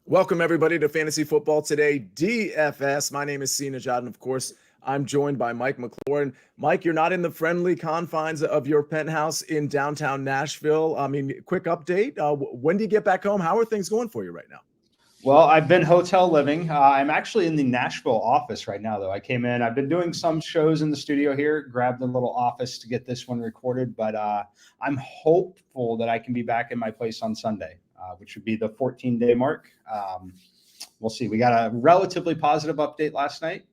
Welcome, everybody, to Fantasy Football Today DFS. My name is Nejad, and of course, I'm joined by Mike McClure. And Mike, you're not in the friendly confines of your penthouse in downtown Nashville. Quick update. When do you get back home? How are things going for you right now? Well, I've been hotel living. I'm actually in the Nashville office right now, though. I came in. I've been doing some shows in the studio here, grabbed a little office to get this one recorded, but I'm hopeful that I can be back in my place on Sunday, which would be the 14-day mark. We'll see. We got a relatively positive update last night.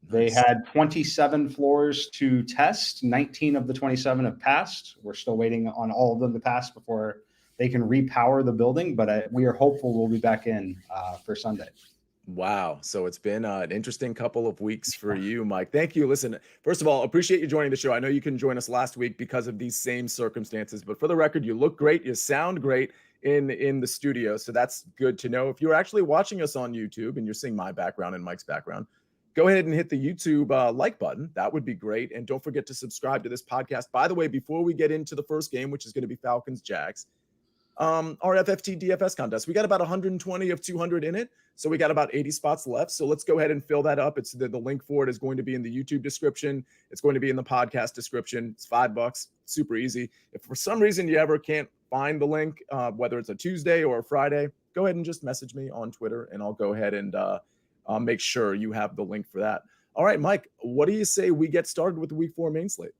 They had 27 floors to test. 19 of the 27 have passed. We're still waiting on all of them to pass before they can repower the building, but we are hopeful we'll be back in for Sunday. Wow. So it's been an interesting couple of weeks for you, Mike. Thank you. Listen, first of all, appreciate you joining the show. I know you couldn't join us last week because of these same circumstances, but for the record, you look great. You sound great in the studio. So that's good to know. If you're actually watching us on YouTube and you're seeing my background and Mike's background, go ahead and hit the YouTube like button. That would be great. And don't forget to subscribe to this podcast. By the way, before we get into the first game, which is going to be Falcons Jags, our FFT DFS contest, we got about 120 of 200 in it, so we got about 80 spots left. So let's go ahead and fill that up. It's the link for it is going to be in the YouTube description. It's going to be in the podcast description. It's $5, super easy. If for some reason you ever can't find the link, whether it's a Tuesday or a Friday, go ahead and just message me on Twitter, and I'll go ahead and make sure you have the link for that. All right, Mike, what do you say we get started with the Week 4 main slate?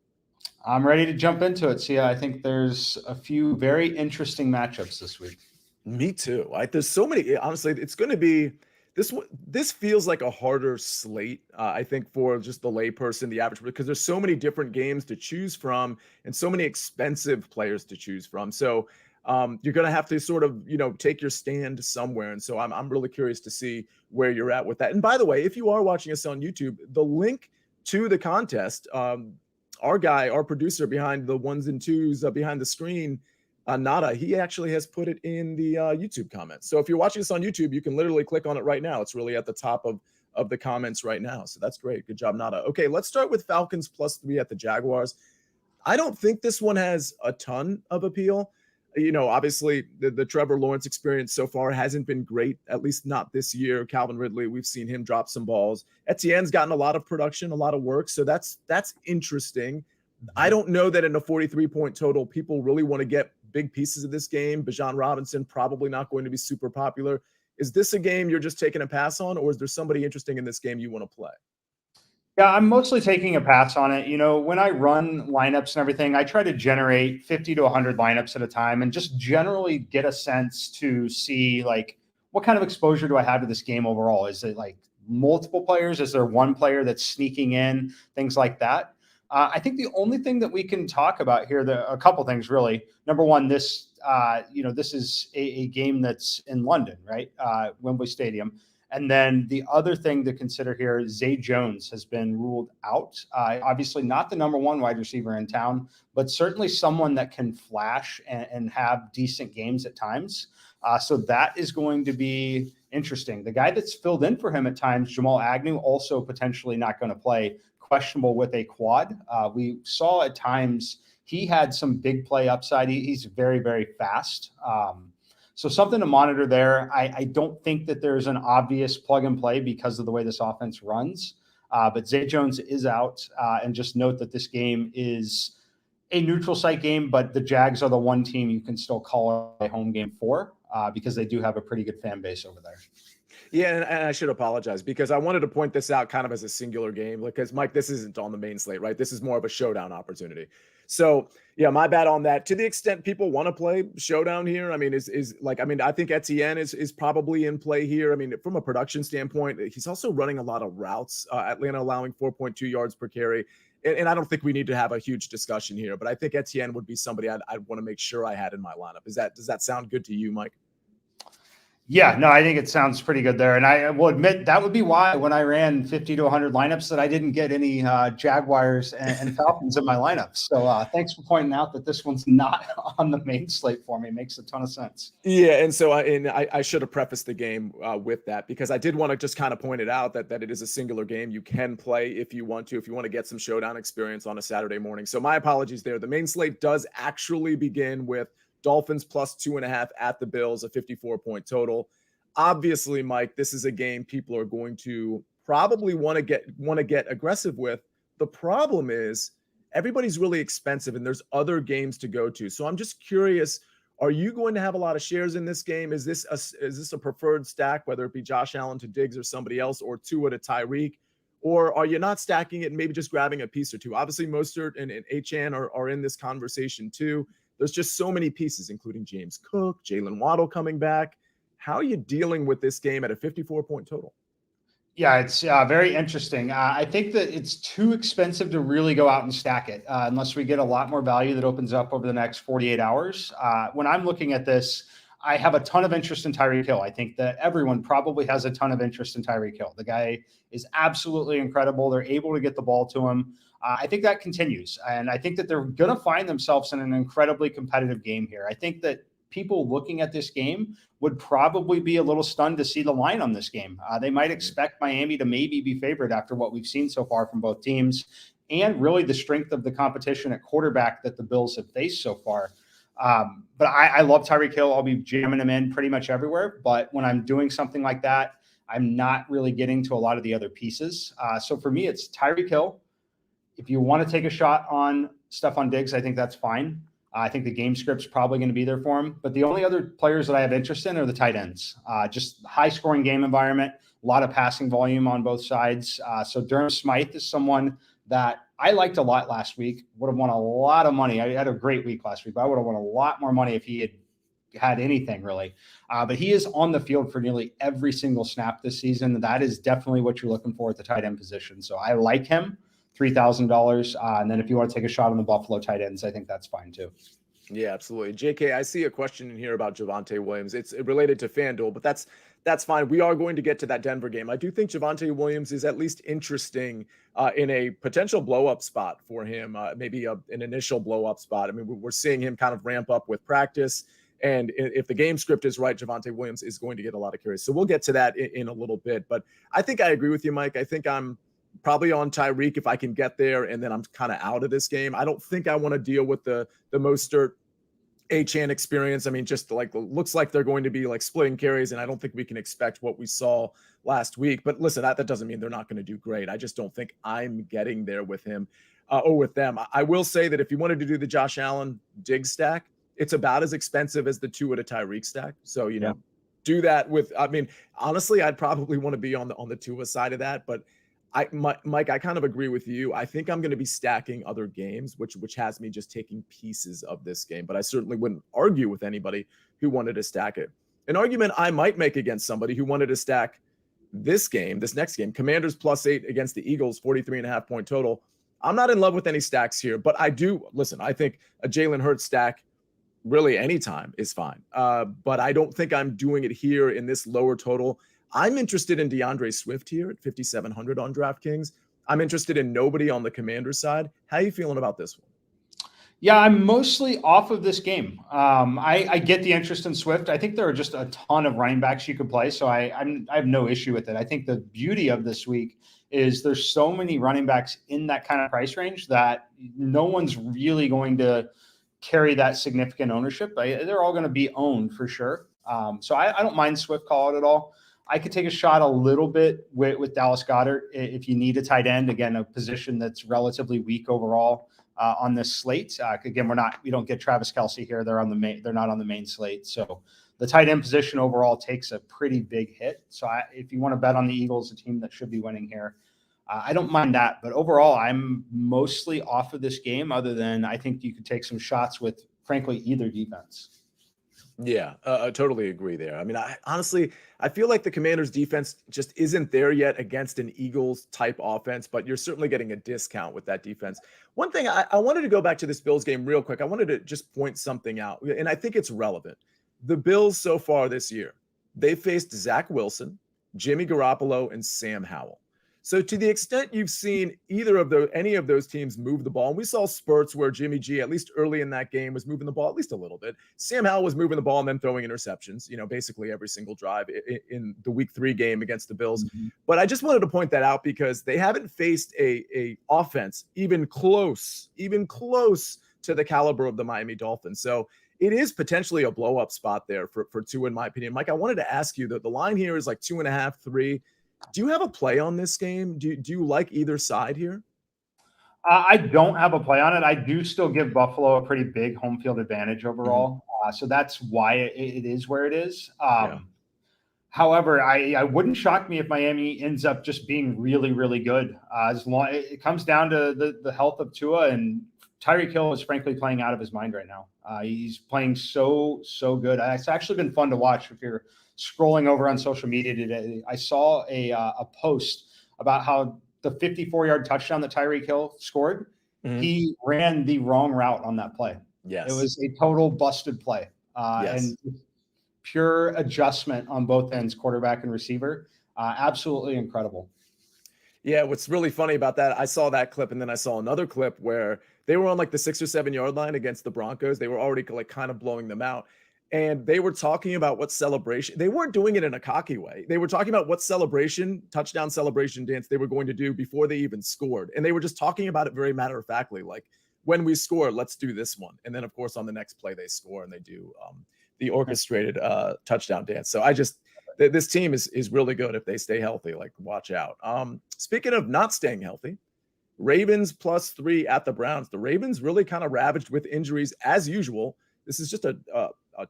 I'm ready to jump into it. So, yeah, I think there's a few very interesting matchups this week. Me too. There's so many. Honestly, it's going to be this feels like a harder slate, I think, for just the layperson, the average, because there's so many different games to choose from and so many expensive players to choose from. So you're going to have to sort of, take your stand somewhere. And so I'm really curious to see where you're at with that. And by the way, if you are watching us on YouTube, the link to the contest, our producer behind the ones and twos behind the screen, Nada, he actually has put it in the YouTube comments. So if you're watching this on YouTube, you can literally click on it right now. It's really at the top of the comments right now. So that's great. Good job, Nada. Okay, let's start with Falcons +3 at the Jaguars. I don't think this one has a ton of appeal. Obviously the Trevor Lawrence experience so far hasn't been great, at least not this year. Calvin Ridley, we've seen him drop some balls. Etienne's gotten a lot of production, a lot of work. So that's interesting. I don't know that in a 43-point total, people really want to get big pieces of this game. Bijan Robinson, probably not going to be super popular. Is this a game you're just taking a pass on, or is there somebody interesting in this game you want to play? Yeah, I'm mostly taking a pass on it. When I run lineups and everything, I try to generate 50 to 100 lineups at a time and just generally get a sense to see, like, what kind of exposure do I have to this game overall? Is it like multiple players? Is there one player that's sneaking in? Things like that. I think the only thing that we can talk about here, a couple things really. Number one, this is a game that's in London, right? Wembley Stadium. And then the other thing to consider here, Zay Jones has been ruled out. Obviously not the number one wide receiver in town, but certainly someone that can flash and have decent games at times. So that is going to be interesting. The guy that's filled in for him at times, Jamal Agnew, also potentially not going to play, questionable with a quad. We saw at times he had some big play upside. He's very, very fast. So something to monitor there. I don't think that there's an obvious plug and play because of the way this offense runs. But Zay Jones is out. And just note that this game is a neutral site game, but the Jags are the one team you can still call a home game for because they do have a pretty good fan base over there. Yeah, and I should apologize because I wanted to point this out kind of as a singular game because, Mike, this isn't on the main slate, right? This is more of a showdown opportunity. So, yeah, my bad on that. To the extent people want to play showdown here, I think Etienne is probably in play here. I mean, from a production standpoint, he's also running a lot of routes. Atlanta allowing 4.2 yards per carry. And I don't think we need to have a huge discussion here, but I think Etienne would be somebody I'd want to make sure I had in my lineup. Does that sound good to you, Mike? Yeah, no, I think it sounds pretty good there. And I will admit that would be why when I ran 50 to 100 lineups that I didn't get any Jaguars and Falcons in my lineups. So thanks for pointing out that this one's not on the main slate for me. It makes a ton of sense. Yeah, and so I should have prefaced the game with that because I did want to just kind of point it out that it is a singular game. You can play if you want to get some showdown experience on a Saturday morning. So my apologies there. The main slate does actually begin with Dolphins +2.5 at the Bills, a 54-point total. obviously, Mike, this is a game people are going to probably want to get aggressive with. The problem is everybody's really expensive and there's other games to go to. So I'm just curious, are you going to have a lot of shares in this game? Is this a preferred stack, whether it be Josh Allen to Diggs or somebody else, or Tua to Tyreek? Or are you not stacking it and maybe just grabbing a piece or two? Obviously, Mostert and Achane are in this conversation too. There's just so many pieces, including James Cook, Jalen Waddle coming back. How are you dealing with this game at a 54-point total? Yeah, it's very interesting. I think that it's too expensive to really go out and stack it unless we get a lot more value that opens up over the next 48 hours. When I'm looking at this, I have a ton of interest in Tyreek Hill. I think that everyone probably has a ton of interest in Tyreek Hill. The guy is absolutely incredible. They're able to get the ball to him. I think that continues. And I think that they're going to find themselves in an incredibly competitive game here. I think that people looking at this game would probably be a little stunned to see the line on this game. They might expect Miami to maybe be favored after what we've seen so far from both teams, and really the strength of the competition at quarterback that the Bills have faced so far. But I love Tyreek Hill. I'll be jamming him in pretty much everywhere. But when I'm doing something like that, I'm not really getting to a lot of the other pieces. So for me, it's Tyreek Hill. If you want to take a shot on Stephon Diggs, I think that's fine. I think the game script's probably going to be there for him. But the only other players that I have interest in are the tight ends. Just high-scoring game environment, a lot of passing volume on both sides. So Durham Smythe is someone that I liked a lot last week. Would have won a lot of money. I had a great week last week, but I would have won a lot more money if he had anything really. But he is on the field for nearly every single snap this season. That is definitely what you're looking for at the tight end position. So I like him. $3,000. And then if you want to take a shot on the Buffalo tight ends, I think that's fine too. Yeah, absolutely. JK, I see a question in here about Javonte Williams. It's related to FanDuel, but that's fine. We are going to get to that Denver game. I do think Javonte Williams is at least interesting in a potential blow-up spot for him, maybe an initial blow-up spot. I mean, we're seeing him kind of ramp up with practice. And if the game script is right, Javonte Williams is going to get a lot of carries. So we'll get to that in a little bit. But I think I agree with you, Mike. I think I'm probably on Tyreek if I can get there, and then I'm kind of out of this game. I don't think I want to deal with the Mostert Achane experience. I mean, just like looks like they're going to be like splitting carries, and I don't think we can expect what we saw last week. But listen, that doesn't mean they're not going to do great. I just don't think I'm getting there with him or with them. I will say that if you wanted to do the Josh Allen Diggs stack, it's about as expensive as the Tua to Tyreek stack. So, you know, do that with, I mean, honestly, I'd probably want to be on the Tua side of that, but Mike, I kind of agree with you. I think I'm going to be stacking other games, which has me just taking pieces of this game. But I certainly wouldn't argue with anybody who wanted to stack it. An argument I might make against somebody who wanted to stack this next game, Commanders +8 against the Eagles, 43.5 point total. I'm not in love with any stacks here, but I think a Jalen Hurts stack really anytime is fine. But I don't think I'm doing it here in this lower total. I'm interested in DeAndre Swift here at 5,700 on DraftKings. I'm interested in nobody on the Commanders side. How are you feeling about this one? Yeah, I'm mostly off of this game. I get the interest in Swift. I think there are just a ton of running backs you could play, so I have no issue with it. I think the beauty of this week is there's so many running backs in that kind of price range that no one's really going to carry that significant ownership. They're all going to be owned for sure. So I don't mind Swift call it at all. I could take a shot a little bit with Dallas Goedert if you need a tight end. Again, a position that's relatively weak overall on this slate. Again, we don't get Travis Kelce here. They're not on the main slate. So the tight end position overall takes a pretty big hit. So if you want to bet on the Eagles, a team that should be winning here, I don't mind that. But overall, I'm mostly off of this game, other than I think you could take some shots with, frankly, either defense. Yeah, I totally agree there. I mean, I feel like the Commanders defense just isn't there yet against an Eagles type offense, but you're certainly getting a discount with that defense. One thing I wanted to go back to this Bills game real quick. I wanted to just point something out, and I think it's relevant. The Bills so far this year, they faced Zach Wilson, Jimmy Garoppolo, and Sam Howell. So to the extent you've seen any of those teams move the ball, and we saw spurts where Jimmy G, at least early in that game, was moving the ball at least a little bit. Sam Howell was moving the ball and then throwing interceptions, basically every single drive in the Week 3 game against the Bills. Mm-hmm. But I just wanted to point that out because they haven't faced a offense even close to the caliber of the Miami Dolphins. So it is potentially a blow up spot there for Tua, in my opinion. Mike, I wanted to ask you that the line here is like 2.5, 3. Do you have a play on this game? Do you like either side here? I don't have a play on it. I do still give Buffalo a pretty big home field advantage overall. So that's why it is where it is. However, I wouldn't shock me if Miami ends up just being really, really good. As long it comes down to the health of Tua, and Tyreek Hill is frankly playing out of his mind right now. He's playing so good. It's actually been fun to watch. If you're scrolling over on social media today, I saw a post about how the 54-yard touchdown that Tyreek Hill scored, he ran the wrong route on that play. Yes. It was a total busted play. And pure adjustment on both ends, quarterback and receiver. Absolutely incredible. Yeah, what's really funny about that, I saw that clip, and then I saw another clip where they were on like the 6 or 7 yard line against the Broncos. They were already like kind of blowing them out. And they were talking about what celebration. They weren't doing it in a cocky way. They were talking about what touchdown celebration dance they were going to do before they even scored. And they were just talking about it very matter-of-factly, like, when we score, let's do this one. And then, of course, on the next play, they score and they do the orchestrated touchdown dance. So this team is really good if they stay healthy. Like, watch out. Speaking of not staying healthy, Ravens +3 at the Browns. The Ravens really kind of ravaged with injuries as usual. This is just a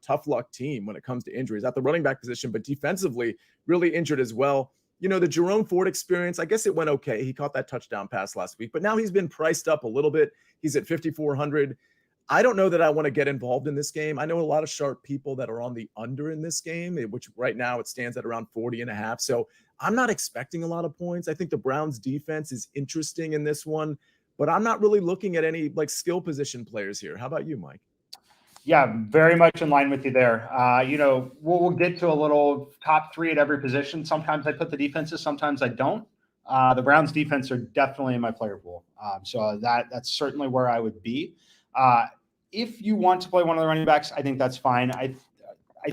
tough luck team when it comes to injuries at the running back position, but defensively really injured as well. You know, the Jerome Ford experience, I guess it went okay. He caught that touchdown pass last week, but now he's been priced up a little bit. He's at 5,400. I don't know that I want to get involved in this game. I know a lot of sharp people that are on the under in this game, which right now it stands at around 40.5. So I'm not expecting a lot of points. I think the Browns defense is interesting in this one, but I'm not really looking at any like skill position players here. How about you, Mike? Yeah, very much in line with you there. We'll get to a little top 3 at every position. Sometimes I put the defenses, sometimes I don't. The Browns defense are definitely in my player pool. So that's certainly where I would be. If you want to play one of the running backs, I think that's fine. I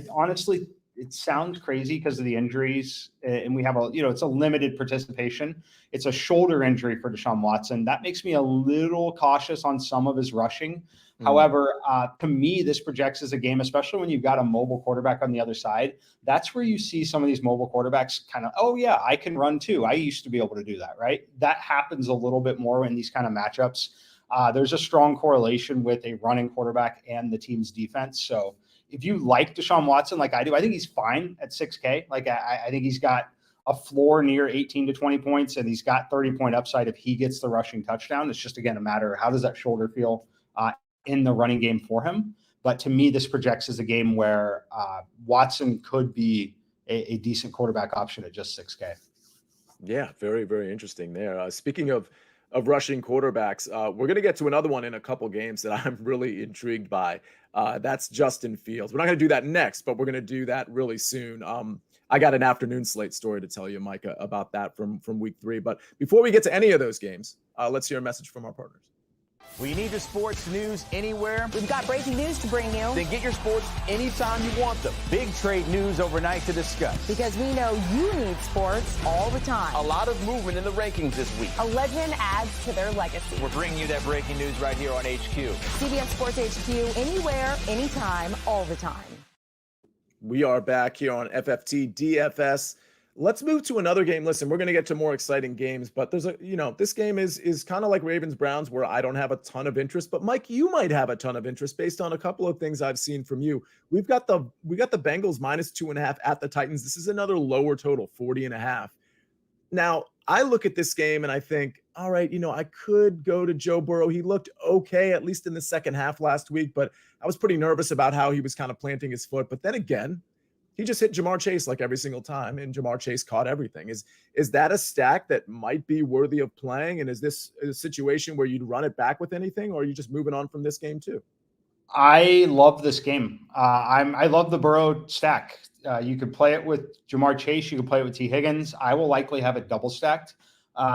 honestly, it sounds crazy because of the injuries, and we have it's a limited participation. It's a shoulder injury for Deshaun Watson. That makes me a little cautious on some of his rushing. However, to me, this projects as a game, especially when you've got a mobile quarterback on the other side. That's where you see some of these mobile quarterbacks kind of, oh, yeah, I can run too. I used to be able to do that, right? That happens a little bit more in these kind of matchups. There's a strong correlation with a running quarterback and the team's defense. So if you like Deshaun Watson like I do, I think he's fine at 6K. Like I think he's got a floor near 18 to 20 points, and he's got 30-point upside if he gets the rushing touchdown. It's just, again, a matter of how does that shoulder feel in the running game for him. But to me, this projects as a game where Watson could be a decent quarterback option at just 6K. Yeah, very, very interesting there. Speaking of rushing quarterbacks, we're going to get to another one in a couple games that I'm really intrigued by. That's Justin Fields. We're not going to do that next, but we're going to do that really soon. I got an afternoon slate story to tell you, Mike, about that from week 3. But before we get to any of those games, let's hear a message from our partners. Well, you need the sports news anywhere? We've got breaking news to bring you. Then get your sports anytime you want them. Big trade news overnight to discuss. Because we know you need sports all the time. A lot of movement in the rankings this week. A legend adds to their legacy. We're bringing you that breaking news right here on HQ. CBS Sports HQ, anywhere, anytime, all the time. We are back here on FFT DFS. Let's move to another game. Listen, we're going to get to more exciting games, but there's this game is kind of like Ravens Browns, where I don't have a ton of interest, but Mike, you might have a ton of interest based on a couple of things I've seen from you. We got the Bengals -2.5 at the Titans. This is another lower total, 40.5. Now, I look at this game and I think, all right, I could go to Joe Burrow. He looked okay, at least in the second half last week, but I was pretty nervous about how he was kind of planting his foot. But then again, he just hit Jamar Chase like every single time, and Jamar Chase caught everything. Is that a stack that might be worthy of playing? And is this a situation where you'd run it back with anything, or are you just moving on from this game too? I love this game. I love the Burrow stack. You could play it with Jamar Chase. You could play it with T. Higgins. I will likely have it double stacked.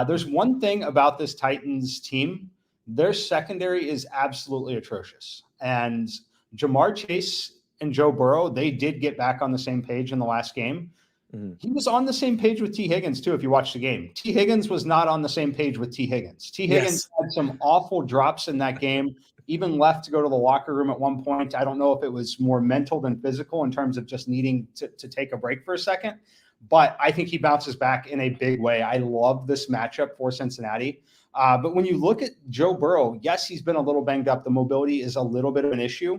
There's one thing about this Titans team. Their secondary is absolutely atrocious. And Jamar Chase and Joe Burrow, they did get back on the same page in the last game. Mm-hmm. He was on the same page with T. Higgins, too, if you watch the game. T. Higgins was not on the same page with T. Higgins. T. Higgins had some awful drops in that game. even left to go to the locker room at one point. I don't know if it was more mental than physical in terms of just needing to take a break for a second, but I think he bounces back in a big way. I love this matchup for Cincinnati. But when you look at Joe Burrow, yes, he's been a little banged up. The mobility is a little bit of an issue.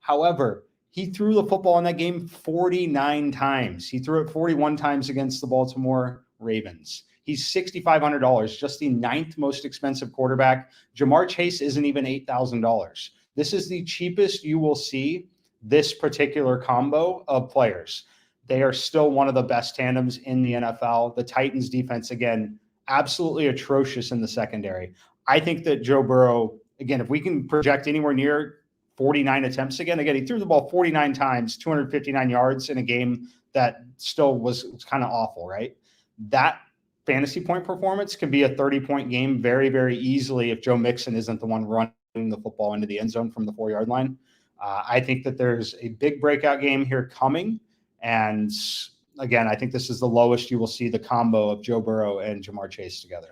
However, he threw the football in that game 49 times. He threw it 41 times against the Baltimore Ravens. He's $6,500, just the 9th most expensive quarterback. Jamar Chase isn't even $8,000. This is the cheapest you will see this particular combo of players. They are still one of the best tandems in the NFL. The Titans defense, again, absolutely atrocious in the secondary. I think that Joe Burrow, again, if we can project anywhere near 49 attempts again, he threw the ball 49 times, 259 yards in a game that still was kind of awful, right? That fantasy point performance can be a 30-point game very, very easily if Joe Mixon isn't the one running the football into the end zone from the 4-yard line. I think that there's a big breakout game here coming. And again, I think this is the lowest you will see the combo of Joe Burrow and Jamar Chase together.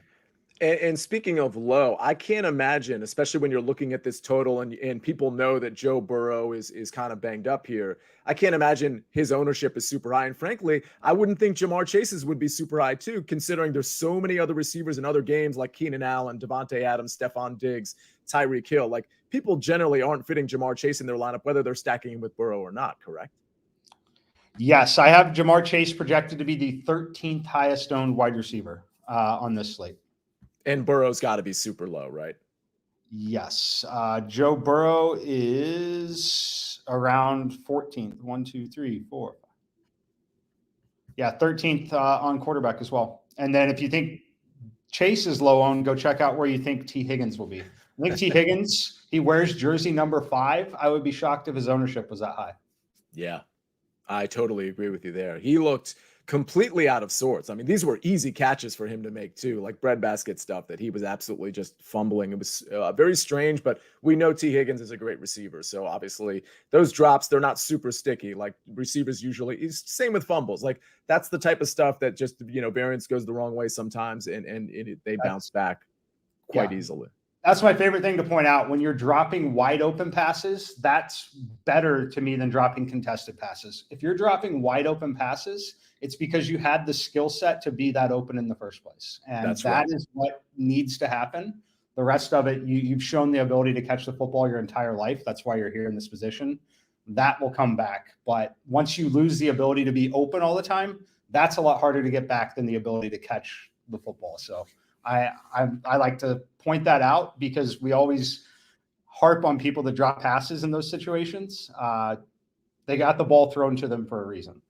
And speaking of low, I can't imagine, especially when you're looking at this total and people know that Joe Burrow is kind of banged up here. I can't imagine his ownership is super high. And frankly, I wouldn't think Jamar Chase's would be super high too, considering there's so many other receivers in other games like Keenan Allen, Devontae Adams, Stephon Diggs, Tyreek Hill. Like, people generally aren't fitting Jamar Chase in their lineup, whether they're stacking him with Burrow or not, correct? Yes, I have Jamar Chase projected to be the 13th highest owned wide receiver on this slate. And Burrow's got to be super low, right? Yes. Joe Burrow is around 14th. 1, 2, 3, 4. Yeah, 13th on quarterback as well. And then if you think Chase is low owned, go check out where you think T. Higgins will be. I think T. Higgins, he wears jersey number 5. I would be shocked if his ownership was that high. Yeah, I totally agree with you there. He looked completely out of sorts. I mean, these were easy catches for him to make too, like breadbasket stuff that he was absolutely just fumbling. It was very strange, but we know T. Higgins is a great receiver. So obviously those drops, they're not super sticky like receivers usually. Same with fumbles. Like, that's the type of stuff that just, variance goes the wrong way sometimes and they bounce back quite easily. That's my favorite thing to point out. When you're dropping wide open passes, that's better to me than dropping contested passes. If you're dropping wide open passes, it's because you had the skill set to be that open in the first place. And that is what needs to happen. The rest of it, you've shown the ability to catch the football your entire life. That's why you're here in this position. That will come back. But once you lose the ability to be open all the time, that's a lot harder to get back than the ability to catch the football. So I like to point that out because we always harp on people that drop passes in those situations. They got the ball thrown to them for a reason.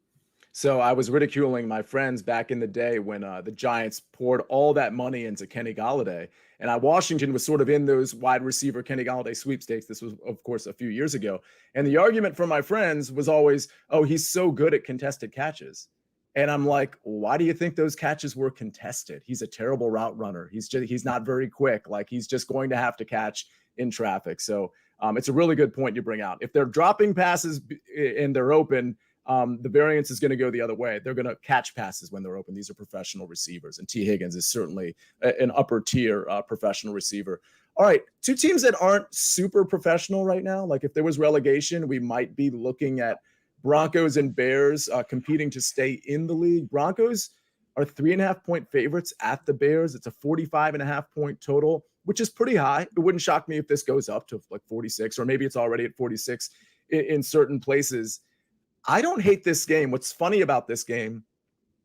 So I was ridiculing my friends back in the day when the Giants poured all that money into Kenny Golladay. And Washington was sort of in those wide receiver Kenny Golladay sweepstakes. This was, of course, a few years ago. And the argument from my friends was always, oh, he's so good at contested catches. And I'm like, why do you think those catches were contested? He's a terrible route runner. He's not very quick. Like, he's just going to have to catch in traffic. So it's a really good point you bring out. If they're dropping passes and they're open, the variance is going to go the other way. They're going to catch passes when they're open. These are professional receivers, and T. Higgins is certainly an upper tier professional receiver. All right, two teams that aren't super professional right now. Like, if there was relegation, we might be looking at Broncos and Bears competing to stay in the league. Broncos are 3.5-point favorites at the Bears. It's a 45.5-point total, which is pretty high. It wouldn't shock me if this goes up to like 46, or maybe it's already at 46 in certain places. I don't hate this game. What's funny about this game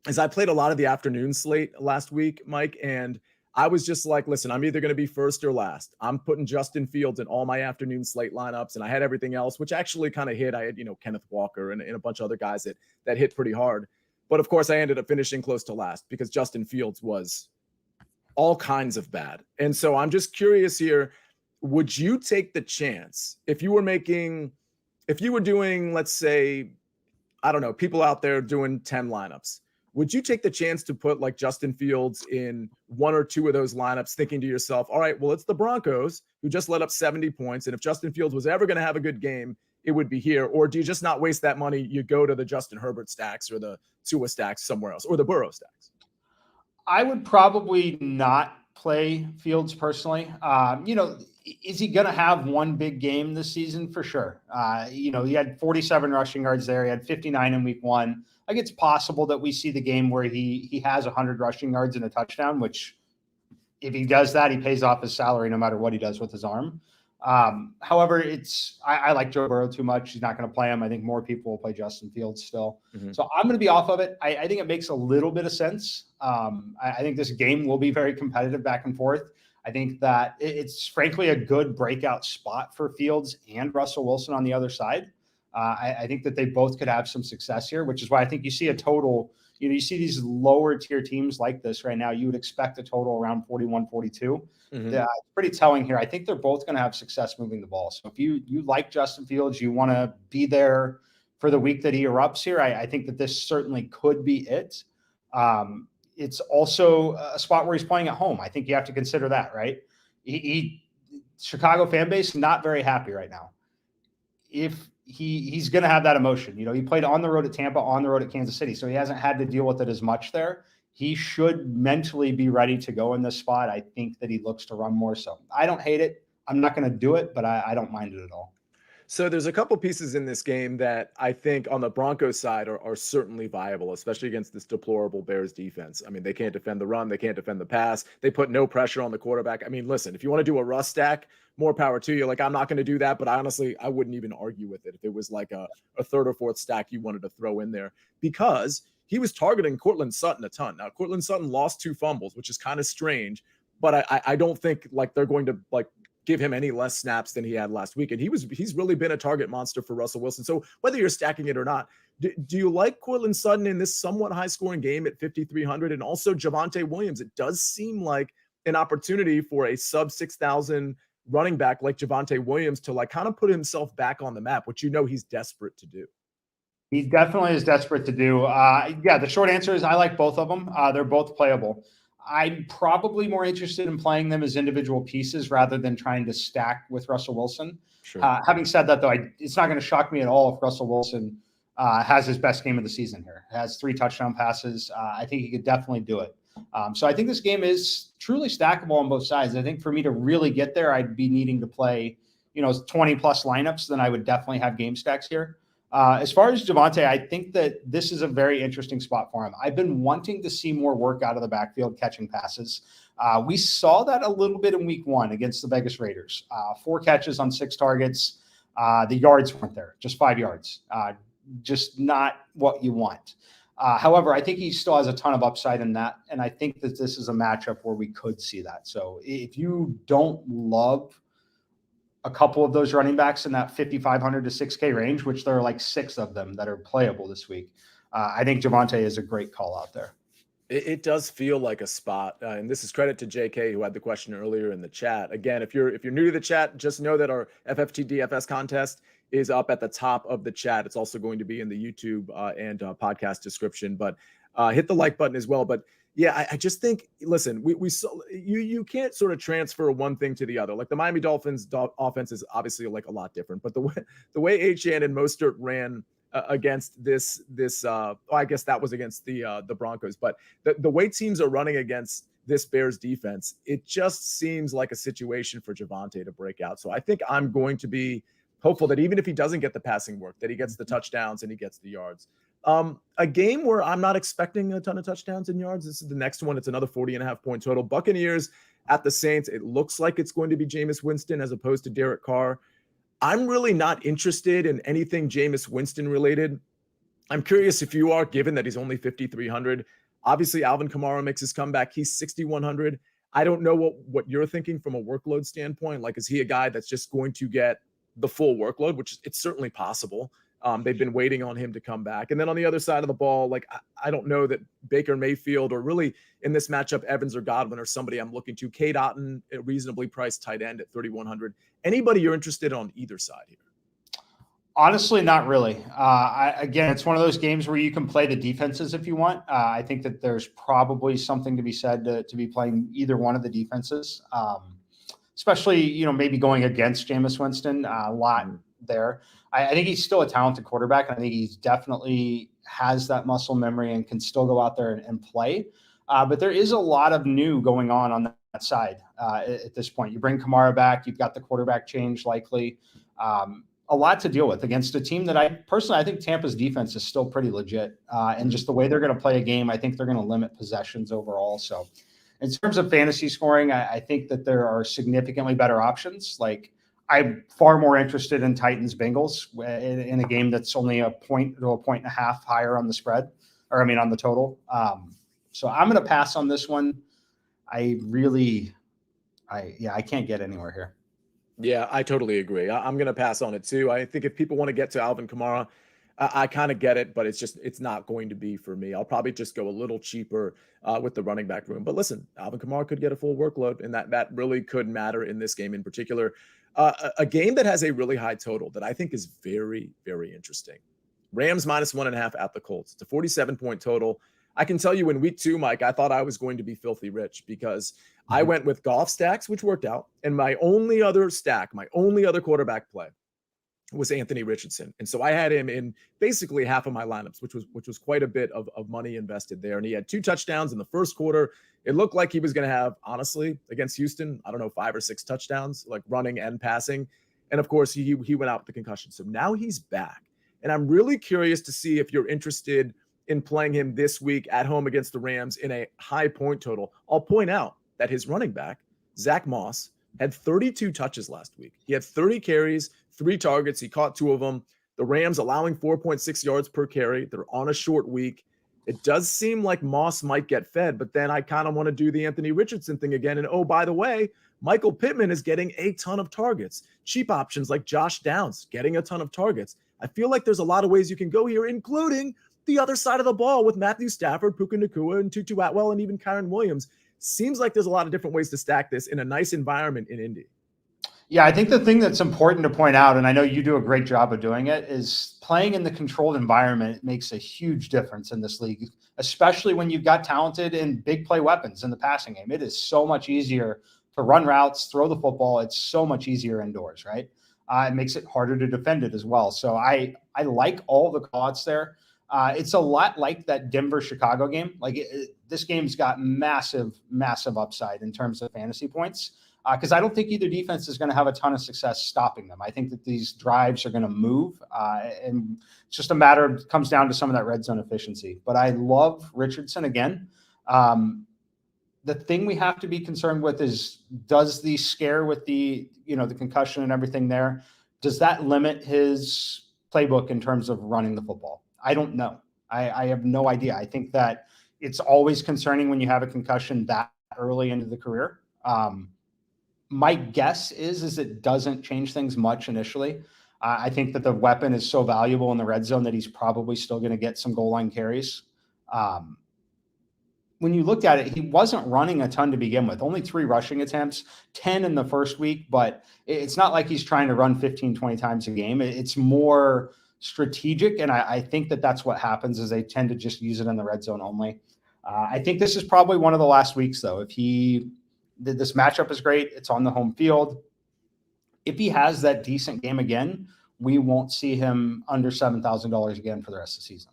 is I played a lot of the afternoon slate last week, Mike, and I was just like, listen, I'm either going to be first or last. I'm putting Justin Fields in all my afternoon slate lineups, and I had everything else, which actually kind of hit. I had, Kenneth Walker and a bunch of other guys that hit pretty hard. But of course, I ended up finishing close to last because Justin Fields was all kinds of bad. And so I'm just curious here, would you take the chance if you were doing, let's say, I don't know, people out there doing 10 lineups, would you take the chance to put like Justin Fields in one or two of those lineups, thinking to yourself, all right, well, it's the Broncos who just let up 70 points. And if Justin Fields was ever going to have a good game, it would be here. Or do you just not waste that money? You go to the Justin Herbert stacks or the Tua stacks somewhere else, or the Burrow stacks. I would probably not play Fields personally. Is he going to have one big game this season? For sure. He had 47 rushing yards there. He had 59 in week 1. Like, it's possible that we see the game where he has 100 rushing yards and a touchdown, which if he does that, he pays off his salary no matter what he does with his arm. However, I like Joe Burrow too much. He's not going to play him. I think more people will play Justin Fields still. Mm-hmm. So I'm going to be off of it. I think it makes a little bit of sense. I think this game will be very competitive back and forth. I think that it's frankly a good breakout spot for Fields and Russell Wilson on the other side. I think that they both could have some success here, which is why I think you see a total, you see these lower tier teams like this right now, you would expect a total around 41, 42. Mm-hmm. It's pretty telling here. I think they're both going to have success moving the ball. So if you like Justin Fields, you want to be there for the week that he erupts here, I think that this certainly could be it. It's also a spot where he's playing at home. I think you have to consider that, right? Chicago fan base, not very happy right now. If he's going to have that emotion, he played on the road at Tampa, on the road at Kansas City, so he hasn't had to deal with it as much there. He should mentally be ready to go in this spot. I think that he looks to run more. So I don't hate it. I'm not going to do it, but I don't mind it at all. So there's a couple pieces in this game that I think on the Broncos side are certainly viable, especially against this deplorable Bears defense. I mean, they can't defend the run. They can't defend the pass. They put no pressure on the quarterback. I mean, listen, if you want to do a Russ stack, more power to you. Like, I'm not going to do that, but honestly, I wouldn't even argue with it if it was like a third or fourth stack you wanted to throw in there, because he was targeting Courtland Sutton a ton. Now, Courtland Sutton lost 2 fumbles, which is kind of strange, but I don't think like they're going to give him any less snaps than he had last week. And he's really been a target monster for Russell Wilson. So whether you're stacking it or not, do you like Courtland Sutton in this somewhat high scoring game at 5,300? And also Javonte Williams, it does seem like an opportunity for a sub 6,000 running back like Javonte Williams to kind of put himself back on the map, which he's desperate to do. He definitely is desperate to do. The short answer is I like both of them. They're both playable. I'm probably more interested in playing them as individual pieces rather than trying to stack with Russell Wilson. Sure. Having said that, though, it's not going to shock me at all if Russell Wilson has his best game of the season here. Has 3 touchdown passes. I think he could definitely do it. So I think this game is truly stackable on both sides. I think for me to really get there, I'd be needing to play, 20 plus lineups. Then I would definitely have game stacks here. As far as Javonte, I think that this is a very interesting spot for him. I've been wanting to see more work out of the backfield catching passes. We saw that a little bit in week 1 against the Vegas Raiders. 4 catches on 6 targets. The yards weren't there, just 5 yards. Just not what you want. However, I think he still has a ton of upside in that, and I think that this is a matchup where we could see that. So if you don't love a couple of those running backs in that 5,500 to 6K range, which there are like 6 of them that are playable this week, I think Javonte is a great call out there. It does feel like a spot, and this is credit to JK who had the question earlier in the chat. Again, if you're new to the chat, just know that our FFT DFS contest is up at the top of the chat. It's also going to be in the YouTube and podcast description, but hit the like button as well. But yeah, I just think, listen, we saw, you can't sort of transfer one thing to the other. Like the Miami Dolphins offense is obviously like a lot different, but the way Achane and Mostert ran against this I guess that was against the Broncos, but the way teams are running against this Bears defense, it just seems like a situation for Javonte to break out. So I think I'm going to be hopeful that even if he doesn't get the passing work, that he gets the touchdowns and he gets the yards. A game where I'm not expecting a ton of touchdowns and yards. This is the next one. It's another 40.5 point total. Buccaneers at the Saints. It looks like it's going to be Jameis Winston as opposed to Derek Carr. I'm really not interested in anything Jameis Winston related. I'm curious if you are, given that he's only 5,300. Obviously, Alvin Kamara makes his comeback. He's 6,100. I don't know what you're thinking from a workload standpoint. Like, is he a guy that's just going to get the full workload, which it's certainly possible. They've been waiting on him to come back. And then on the other side of the ball, like, I don't know that Baker Mayfield or really in this matchup, Evans or Godwin or somebody I'm looking to. Cade Otton, a reasonably priced tight end at 3,100. Anybody you're interested on either side here? Honestly, not really. Again, it's one of those games where you can play the defenses if you want. I think that there's probably something to be said to be playing either one of the defenses, especially, maybe going against Jameis Winston, a lot there. I think he's still a talented quarterback. And I think he's definitely has that muscle memory and can still go out there and play. But there is a lot of new going on that side at this point. You bring Kamara back. You've got the quarterback change likely. A lot to deal with against a team that I think Tampa's defense is still pretty legit. And just the way they're going to play a game, I think they're going to limit possessions overall. So in terms of fantasy scoring, I think that there are significantly better options. Like I'm far more interested in Titans Bengals in a game that's only a point to a point and a half higher on the spread, on the total. So I'm going to pass on this one. I can't get anywhere here. Yeah, I totally agree. I'm going to pass on it too. I think if people want to get to Alvin Kamara, I kind of get it, but it's not going to be for me. I'll probably just go a little cheaper with the running back room. But listen, Alvin Kamara could get a full workload, and that really could matter in this game in particular. A game that has a really high total that I think is very, very interesting. Rams -1.5 at the Colts. It's a 47-point total. I can tell you in week 2, Mike, I thought I was going to be filthy rich because I went with golf stacks, which worked out. And my only other quarterback play was Anthony Richardson. And so I had him in basically half of my lineups, which was quite a bit of money invested there. And he had 2 touchdowns in the first quarter. It looked like he was going to have, honestly, against Houston, 5 or 6 touchdowns, like running and passing. And of course, he went out with the concussion. So now he's back. And I'm really curious to see if you're interested in playing him this week at home against the Rams in a high point total. I'll point out that his running back, Zach Moss, had 32 touches last week. He had 30 carries, 3 targets. He caught 2 of them. The Rams allowing 4.6 yards per carry. They're on a short week. It does seem like Moss might get fed, but then I kind of want to do the Anthony Richardson thing again. And oh, by the way, Michael Pittman is getting a ton of targets. Cheap options like Josh Downs getting a ton of targets. I feel like there's a lot of ways you can go here, including the other side of the ball with Matthew Stafford, Puka Nacua, and Tutu Atwell, and even Kyren Williams. Seems like there's a lot of different ways to stack this in a nice environment in Indy. Yeah, I think the thing that's important to point out, and I know you do a great job of doing it, is playing in the controlled environment makes a huge difference in this league, especially when you've got talented and big play weapons in the passing game. It is so much easier to run routes, throw the football. It's so much easier indoors, right? It makes it harder to defend it as well. So I like all the callouts there. It's a lot like that Denver-Chicago game. This game's got massive, massive upside in terms of fantasy points because I don't think either defense is going to have a ton of success stopping them. I think that these drives are going to move, and it's just a matter of comes down to some of that red zone efficiency. But I love Richardson again. The thing we have to be concerned with is does the scare with the concussion and everything there, does that limit his playbook in terms of running the football? I don't know. I have no idea. I think that it's always concerning when you have a concussion that early into the career. My guess is it doesn't change things much initially. I think that the weapon is so valuable in the red zone that he's probably still going to get some goal line carries. When you looked at it, he wasn't running a ton to begin with. Only 3 rushing attempts, 10 in the first week, but it's not like he's trying to run 15, 20 times a game. It's more strategic, and I think that that's what happens is they tend to just use it in the red zone only. I think this is probably one of the last weeks, though. If this matchup is great, it's on the home field. If he has that decent game again, we won't see him under $7,000 again for the rest of the season.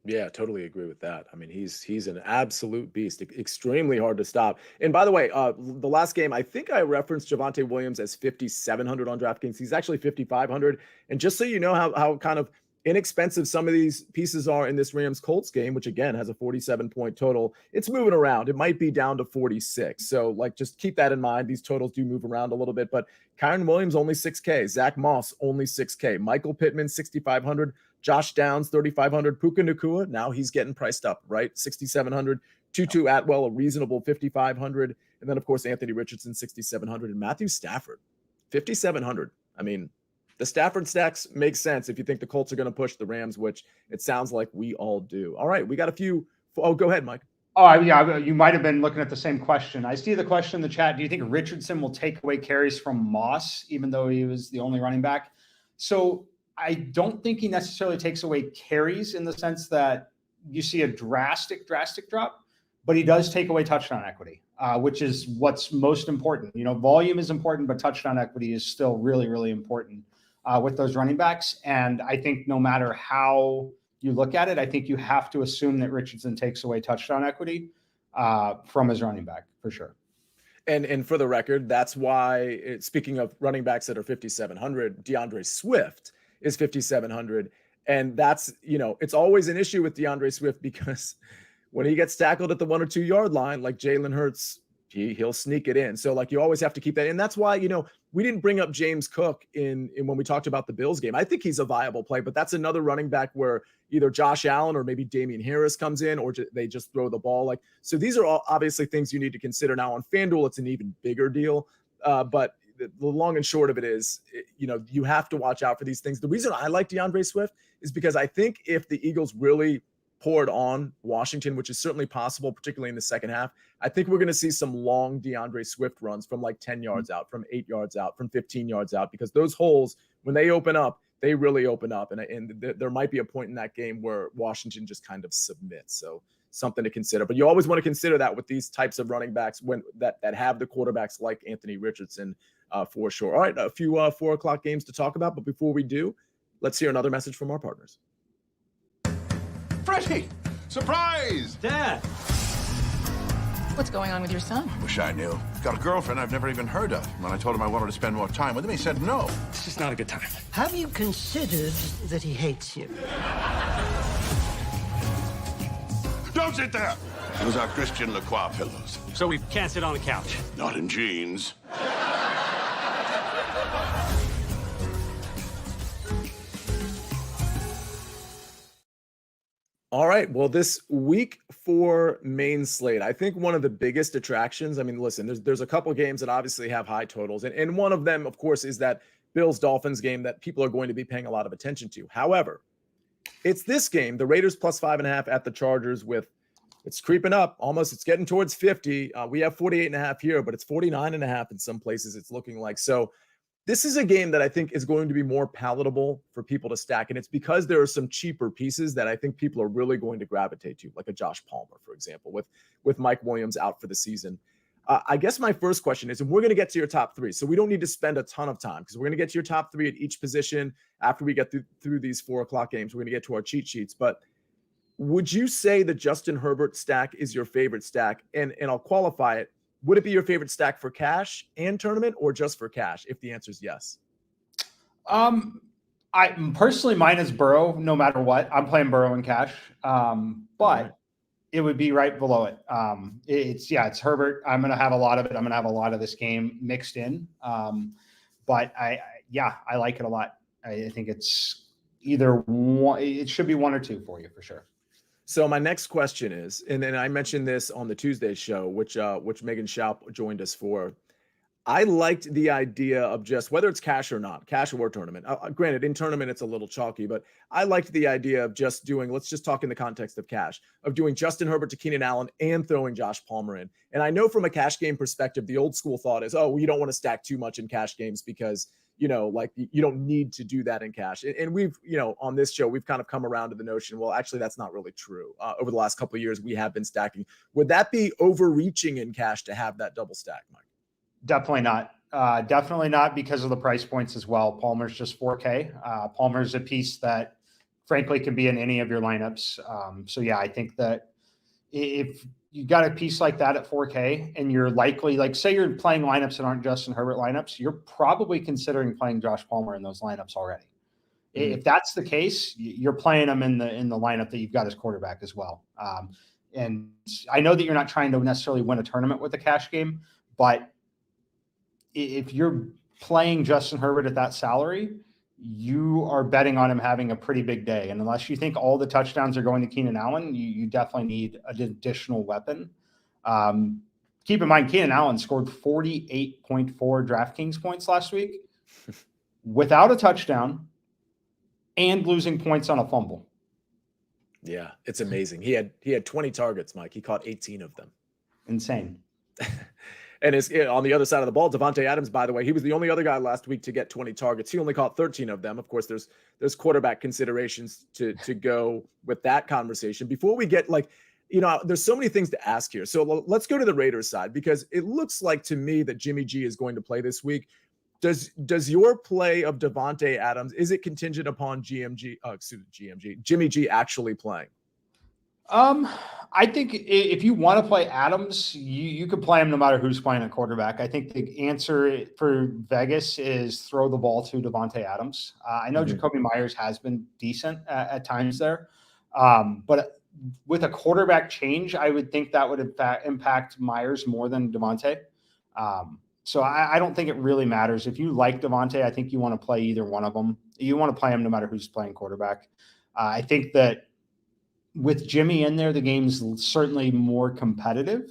Yeah, totally agree with that. I mean, he's an absolute beast, extremely hard to stop. And by the way, the last game, I think I referenced Javonte Williams as 5,700 on DraftKings. He's actually 5,500. And just so you know how kind of inexpensive some of these pieces are in this Rams-Colts game, which again has a 47-point total, it's moving around. It might be down to 46. So just keep that in mind. These totals do move around a little bit, but Kyren Williams only 6K, Zach Moss only 6K, Michael Pittman 6,500, Josh Downs 3,500, Puka Nacua, now he's getting priced up, right? 6,700, Tutu Atwell a reasonable 5,500, and then of course Anthony Richardson 6,700, and Matthew Stafford 5,700. I mean, the Stafford stacks make sense if you think the Colts are going to push the Rams, which it sounds like we all do. All right, we got a few. Oh, go ahead, Mike. Oh, yeah, you might have been looking at the same question. I see the question in the chat. Do you think Richardson will take away carries from Moss, even though he was the only running back? So I don't think he necessarily takes away carries in the sense that you see a drastic drop, but he does take away touchdown equity, which is what's most important. Volume is important, but touchdown equity is still really, really important with those running backs. And I think no matter how you look at it, I think you have to assume that Richardson takes away touchdown equity from his running back for sure. And for the record, that's why, speaking of running backs that are 5,700, DeAndre Swift is 5,700. And that's, it's always an issue with DeAndre Swift because when he gets tackled at the 1 or 2 yard line, like Jalen Hurts, he'll sneak it in. So like you always have to keep that. And that's why, we didn't bring up James Cook in when we talked about the Bills game. I think he's a viable play, but that's another running back where either Josh Allen or maybe Damian Harris comes in, or they just throw the ball. So these are all obviously things you need to consider. Now on FanDuel, it's an even bigger deal. But the long and short of it is, you have to watch out for these things. The reason I like DeAndre Swift is because I think if the Eagles really poured on Washington, which is certainly possible, particularly in the second half, I think we're going to see some long DeAndre Swift runs from like 10 yards out, from 8 yards out, from 15 yards out, because those holes, when they open up, they really open up. And there might be a point in that game where Washington just kind of submits. So something to consider. But you always want to consider that with these types of running backs when that have the quarterbacks like Anthony Richardson for sure. All right, a few 4 o'clock games to talk about. But before we do, let's hear another message from our partners. Freddie! Surprise! Dad! What's going on with your son? Wish I knew. Got a girlfriend I've never even heard of. When I told him I wanted to spend more time with him, he said no. It's just not a good time. Have you considered that he hates you? Don't sit there! Those are Christian Lacroix pillows. So we can't sit on the couch. Not in jeans. All right. Well, this week for Main Slate, I think one of the biggest attractions, listen, there's a couple games that obviously have high totals. And one of them, of course, is that Bills-Dolphins game that people are going to be paying a lot of attention to. However, it's this game, the Raiders plus 5.5 at the Chargers it's creeping up almost. It's getting towards 50. We have 48.5 here, but it's 49.5 in some places it's looking like. So this is a game that I think is going to be more palatable for people to stack. And it's because there are some cheaper pieces that I think people are really going to gravitate to, like a Josh Palmer, for example, with Mike Williams out for the season. I guess my first question is, and we're going to get to your top three, so we don't need to spend a ton of time because we're going to get to your top three at each position after we get through these 4 o'clock games. We're going to get to our cheat sheets. But would you say the Justin Herbert stack is your favorite stack? And I'll qualify it. Would it be your favorite stack for cash and tournament, or just for cash? If the answer is yes. I personally, mine is Burrow. No matter what, I'm playing Burrow in cash. But it would be right below it. It's Herbert. I'm going to have a lot of it. I'm going to have a lot of this game mixed in. But I like it a lot. I think it's either one. It should be one or two for you for sure. So my next question is, and then I mentioned this on the Tuesday show, which Megan Schaup joined us for. I liked the idea of just whether it's cash or not, cash or tournament. Granted, in tournament, it's a little chalky, but I liked the idea of just doing, let's just talk in the context of cash, of doing Justin Herbert to Keenan Allen and throwing Josh Palmer in. And I know from a cash game perspective, the old school thought is, you don't want to stack too much in cash games because, you don't need to do that in cash. And we've, on this show, we've kind of come around to the notion, well, actually, that's not really true. Over the last couple of years, we have been stacking. Would that be overreaching in cash to have that double stack, Mike? Definitely not. Definitely not because of the price points as well. Palmer's just 4K. Palmer's a piece that, frankly, can be in any of your lineups. I think that if you got a piece like that at 4K and you're likely, like say you're playing lineups that aren't Justin Herbert lineups, you're probably considering playing Josh Palmer in those lineups already. Mm-hmm. If that's the case, you're playing him in the lineup that you've got as quarterback as well. And I know that you're not trying to necessarily win a tournament with a cash game, but if you're playing Justin Herbert at that salary, you are betting on him having a pretty big day. And unless you think all the touchdowns are going to Keenan Allen, you definitely need an additional weapon. Keep in mind, Keenan Allen scored 48.4 DraftKings points last week without a touchdown and losing points on a fumble. Yeah, it's amazing. He had 20 targets, Mike. He caught 18 of them. Insane. And on the other side of the ball, Davante Adams, by the way, he was the only other guy last week to get 20 targets. He only caught 13 of them. Of course, there's quarterback considerations to go with that conversation. Before we get there's so many things to ask here. So let's go to the Raiders side, because it looks like to me that Jimmy G is going to play this week. Does your play of Davante Adams, is it contingent upon Jimmy G actually playing? I think if you want to play Adams, you could play him no matter who's playing at quarterback. I think the answer for Vegas is throw the ball to Devontae Adams. I know Jacoby Myers has been decent at times there, but with a quarterback change, I would think that would impact Myers more than Devontae. So I don't think it really matters. If you like Devontae, I think you want to play either one of them. You want to play him no matter who's playing quarterback. I think that with Jimmy in there, the game's certainly more competitive.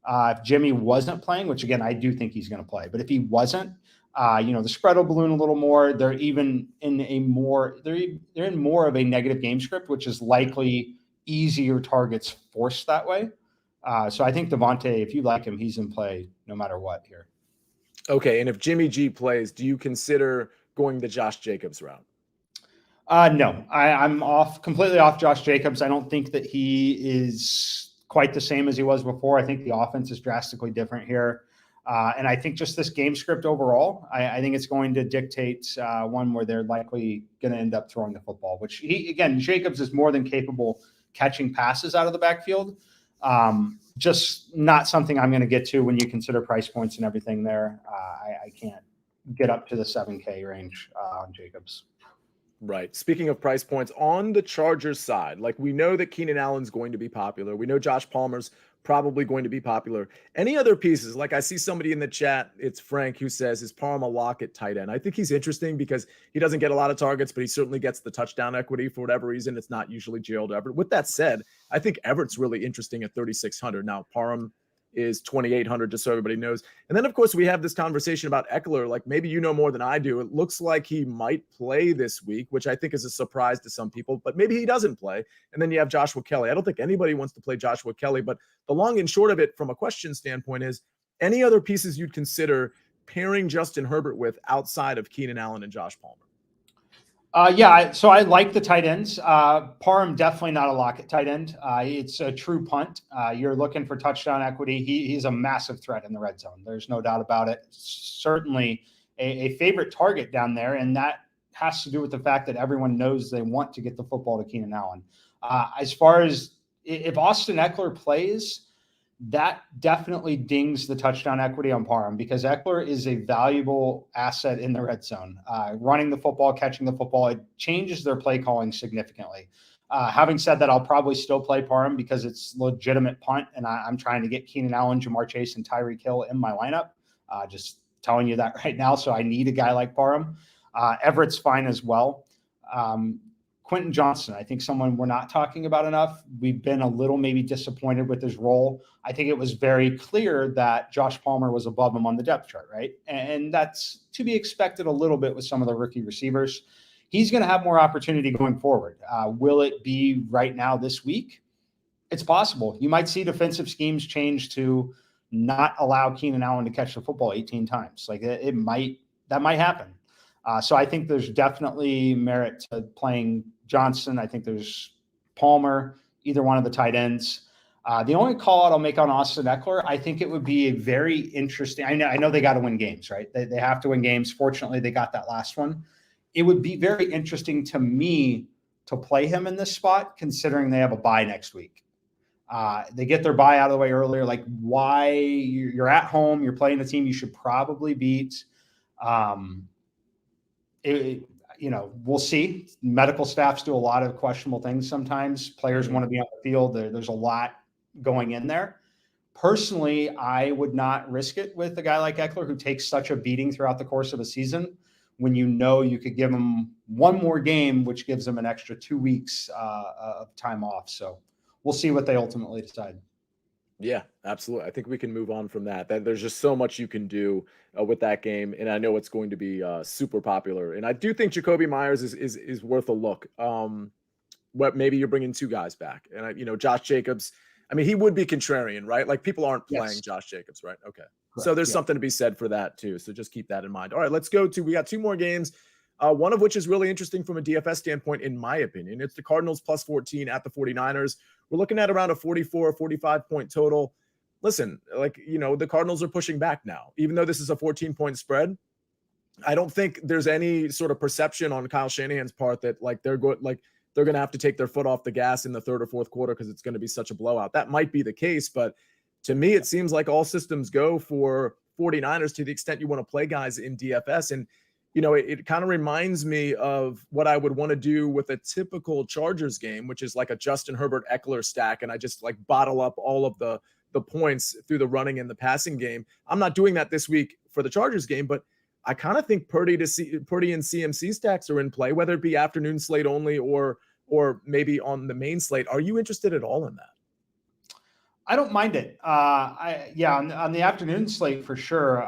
If Jimmy wasn't playing, which again, I do think he's going to play, but if he wasn't, the spread will balloon a little more. They're even in they're in more of a negative game script, which is likely easier targets forced that way. So I think Devontae, if you like him, he's in play no matter what here. Okay. And if Jimmy G plays, do you consider going the Josh Jacobs route? No, I'm completely off Josh Jacobs. I don't think that he is quite the same as he was before. I think the offense is drastically different here. And I think just this game script overall, I think it's going to dictate one where they're likely going to end up throwing the football, which Jacobs is more than capable catching passes out of the backfield. Just not something I'm going to get to when you consider price points and everything there. I can't get up to the 7K range on Jacobs. Right. Speaking of price points, on the Chargers side, like we know that Keenan Allen's going to be popular. We know Josh Palmer's probably going to be popular. Any other pieces? Like I see somebody in the chat, it's Frank, who says, is Parham a lock at tight end? I think he's interesting because he doesn't get a lot of targets, but he certainly gets the touchdown equity for whatever reason. It's not usually Gerald Everett. With that said, I think Everett's really interesting at 3,600. Now, Parham is 2,800, just so everybody knows. And then, of course, we have this conversation about Eckler. Like maybe you know more than I do. It looks like he might play this week, which I think is a surprise to some people, but maybe he doesn't play. And then you have Joshua Kelly. I don't think anybody wants to play Joshua Kelly, but the long and short of it from a question standpoint is any other pieces you'd consider pairing Justin Herbert with outside of Keenan Allen and Josh Palmer? So I like the tight ends. Parham, definitely not a lock at tight end. It's a true punt. You're looking for touchdown equity. He's a massive threat in the red zone. There's no doubt about it. Certainly a favorite target down there, and that has to do with the fact that everyone knows they want to get the football to Keenan Allen. As far as if Austin Eckler plays, that definitely dings the touchdown equity on Parham because Eckler is a valuable asset in the red zone. Running the football, catching the football, it changes their play calling significantly. Having said that, I'll probably still play Parham because it's legitimate punt, and I'm trying to get Keenan Allen, Jamar Chase, and Tyreek Hill in my lineup. Just telling you that right now, so I need a guy like Parham. Everett's fine as well. Quentin Johnson, I think someone we're not talking about enough. We've been a little maybe disappointed with his role. I think it was very clear that Josh Palmer was above him on the depth chart, right? And that's to be expected a little bit with some of the rookie receivers. He's going to have more opportunity going forward. Will it be right now this week? It's possible. You might see defensive schemes change to not allow Keenan Allen to catch the football 18 times. Like that might happen. So I think there's definitely merit to playing Johnson. I think there's Palmer, either one of the tight ends. The only call out I'll make on Austin Eckler, I think it would be a very interesting. I know they got to win games, right? They have to win games. Fortunately, they got that last one. It would be very interesting to me to play him in this spot, considering they have a bye next week. They get their bye out of the way earlier. Like, why? You're at home. You're playing a team you should probably beat. We'll see. Medical staffs do a lot of questionable things sometimes. Players want to be on the field. There's a lot going in there. Personally, I would not risk it with a guy like Eckler who takes such a beating throughout the course of a season when you know you could give him one more game, which gives him an extra 2 weeks of time off. So we'll see what they ultimately decide. Yeah, absolutely. I think we can move on from that. There's just so much you can do with that game, and I know it's going to be super popular. And I do think Jacoby Myers is worth a look. Maybe you're bringing two guys back, and Josh Jacobs. I mean, he would be contrarian, right? Like people aren't playing Josh Jacobs, right? Okay, correct. So there's something to be said for that too. So just keep that in mind. All right, let's go to. We got two more games. One of which is really interesting from a DFS standpoint, in my opinion. It's the Cardinals plus 14 at the 49ers. We're looking at around a 44, 45 point total. Listen, the Cardinals are pushing back now, even though this is a 14-point spread. I don't think there's any sort of perception on Kyle Shanahan's part that they're going, they're going to have to take their foot off the gas in the third or fourth quarter because it's going to be such a blowout. That might be the case, but to me, it seems like all systems go for 49ers to the extent you want to play guys in DFS. And, it kind of reminds me of what I would want to do with a typical Chargers game, which is like a Justin Herbert Eckler stack. And I just like bottle up all of the points through the running and the passing game. I'm not doing that this week for the Chargers game, but I kind of think Purdy and CMC stacks are in play, whether it be afternoon slate only or maybe on the main slate. Are you interested at all in that? I don't mind it. On the afternoon slate for sure.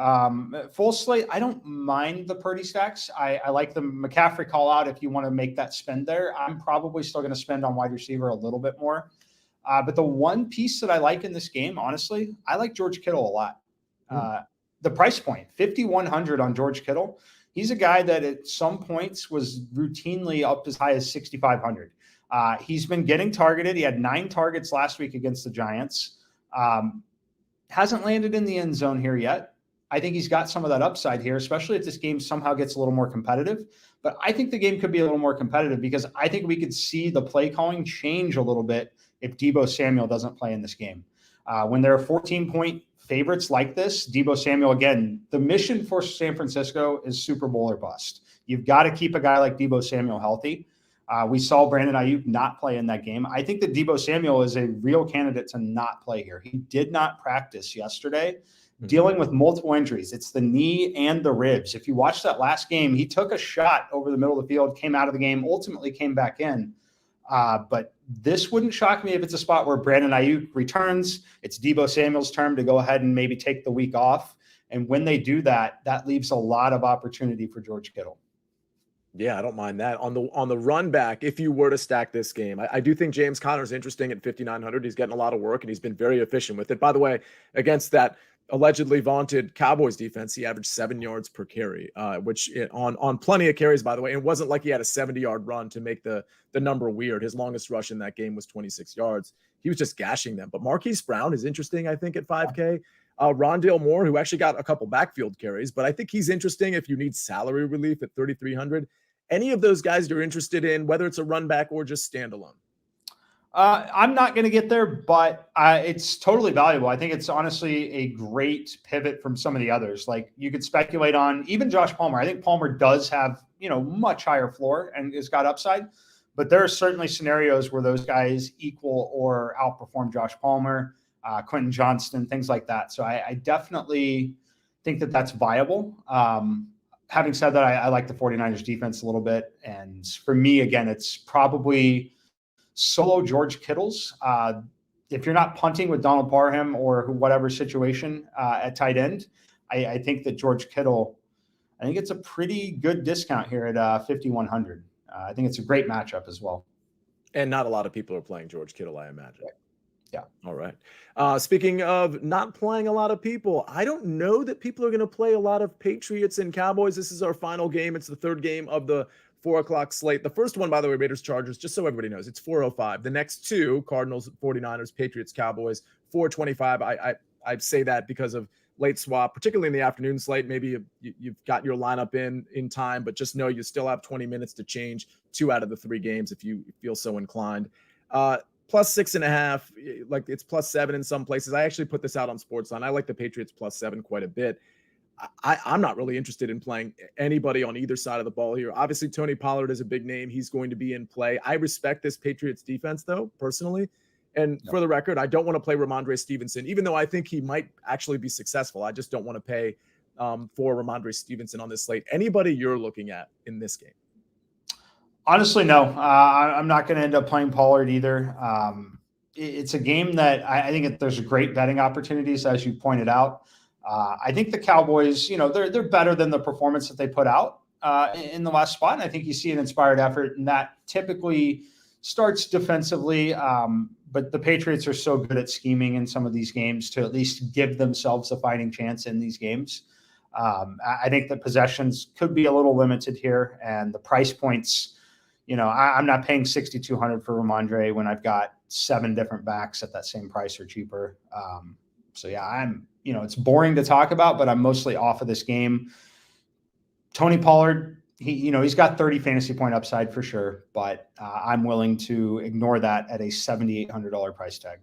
Full slate, I don't mind the Purdy stacks. I like the McCaffrey call out if you want to make that spend there. I'm probably still going to spend on wide receiver a little bit more. But the one piece that I like in this game, honestly, I like George Kittle a lot. The price point, 5,100 on George Kittle. He's a guy that at some points was routinely up as high as 6,500. He's been getting targeted. He had 9 targets last week against the Giants. Hasn't landed in the end zone here yet. I think he's got some of that upside here, especially if this game somehow gets a little more competitive. But I think the game could be a little more competitive because I think we could see the play calling change a little bit if Deebo Samuel doesn't play in this game. When there are 14-point favorites like this, Deebo Samuel, again, the mission for San Francisco is Super Bowl or bust. You've got to keep a guy like Deebo Samuel healthy. We saw Brandon Ayuk not play in that game. I think that Deebo Samuel is a real candidate to not play here. He did not practice yesterday, dealing with multiple injuries. It's the knee and the ribs. If you watch that last game, he took a shot over the middle of the field, came out of the game, ultimately came back in. But this wouldn't shock me if it's a spot where Brandon Ayuk returns. It's Deebo Samuel's turn to go ahead and maybe take the week off. And when they do that, that leaves a lot of opportunity for George Kittle. Yeah, I don't mind that. On the run back, if you were to stack this game, I do think James Conner is interesting at 5,900. He's getting a lot of work, and he's been very efficient with it. By the way, against that allegedly vaunted Cowboys defense, he averaged 7 yards per carry, which on plenty of carries, by the way. It wasn't like he had a 70-yard run to make the number weird. His longest rush in that game was 26 yards. He was just gashing them. But Marquise Brown is interesting, I think, at 5K. Rondale Moore, who actually got a couple backfield carries, but I think he's interesting if you need salary relief at 3,300. Any of those guys you're interested in, whether it's a run back or just standalone? I'm not going to get there, but it's totally valuable. I think it's honestly a great pivot from some of the others. Like you could speculate on even Josh Palmer. I think Palmer does have, much higher floor and has got upside, but there are certainly scenarios where those guys equal or outperform Josh Palmer, Quentin Johnston, things like that. So I definitely think that that's viable. Having said that, I like the 49ers defense a little bit. And for me, again, it's probably solo George Kittle's. If you're not punting with Donald Parham or whatever situation at tight end, I think that George Kittle, I think it's a pretty good discount here at 5,100. I think it's a great matchup as well. And not a lot of people are playing George Kittle, I imagine. Right. Yeah. All right. Speaking of not playing a lot of people, I don't know that people are going to play a lot of Patriots and Cowboys. This is our final game. It's the third game of the 4:00 slate. The first one, by the way, Raiders Chargers, just so everybody knows, it's 4:05. The next two, Cardinals, 49ers, Patriots, Cowboys, 4:25. I say that because of late swap, particularly in the afternoon slate. Maybe you've got your lineup in time, but just know you still have 20 minutes to change 2 out of the 3 games if you feel so inclined. Plus 6.5, like it's plus 7 in some places. I actually put this out on Sportsline. I like the Patriots plus 7 quite a bit. I'm not really interested in playing anybody on either side of the ball here. Obviously, Tony Pollard is a big name. He's going to be in play. I respect this Patriots defense, though, personally. And for the record, I don't want to play Ramondre Stevenson, even though I think he might actually be successful. I just don't want to pay for Ramondre Stevenson on this slate. Anybody you're looking at in this game? Honestly, no. I'm not going to end up playing Pollard either. It's a game that I think there's great betting opportunities, as you pointed out. I think the Cowboys, they're better than the performance that they put out in the last spot. And I think you see an inspired effort, and that typically starts defensively. But the Patriots are so good at scheming in some of these games to at least give themselves a fighting chance in these games. I think the possessions could be a little limited here, and the price points. I'm not paying $6,200 for Ramondre when I've got 7 different backs at that same price or cheaper. So yeah, it's boring to talk about, but I'm mostly off of this game. Tony Pollard, he's got 30 fantasy point upside for sure, but I'm willing to ignore that at a $7,800 price tag.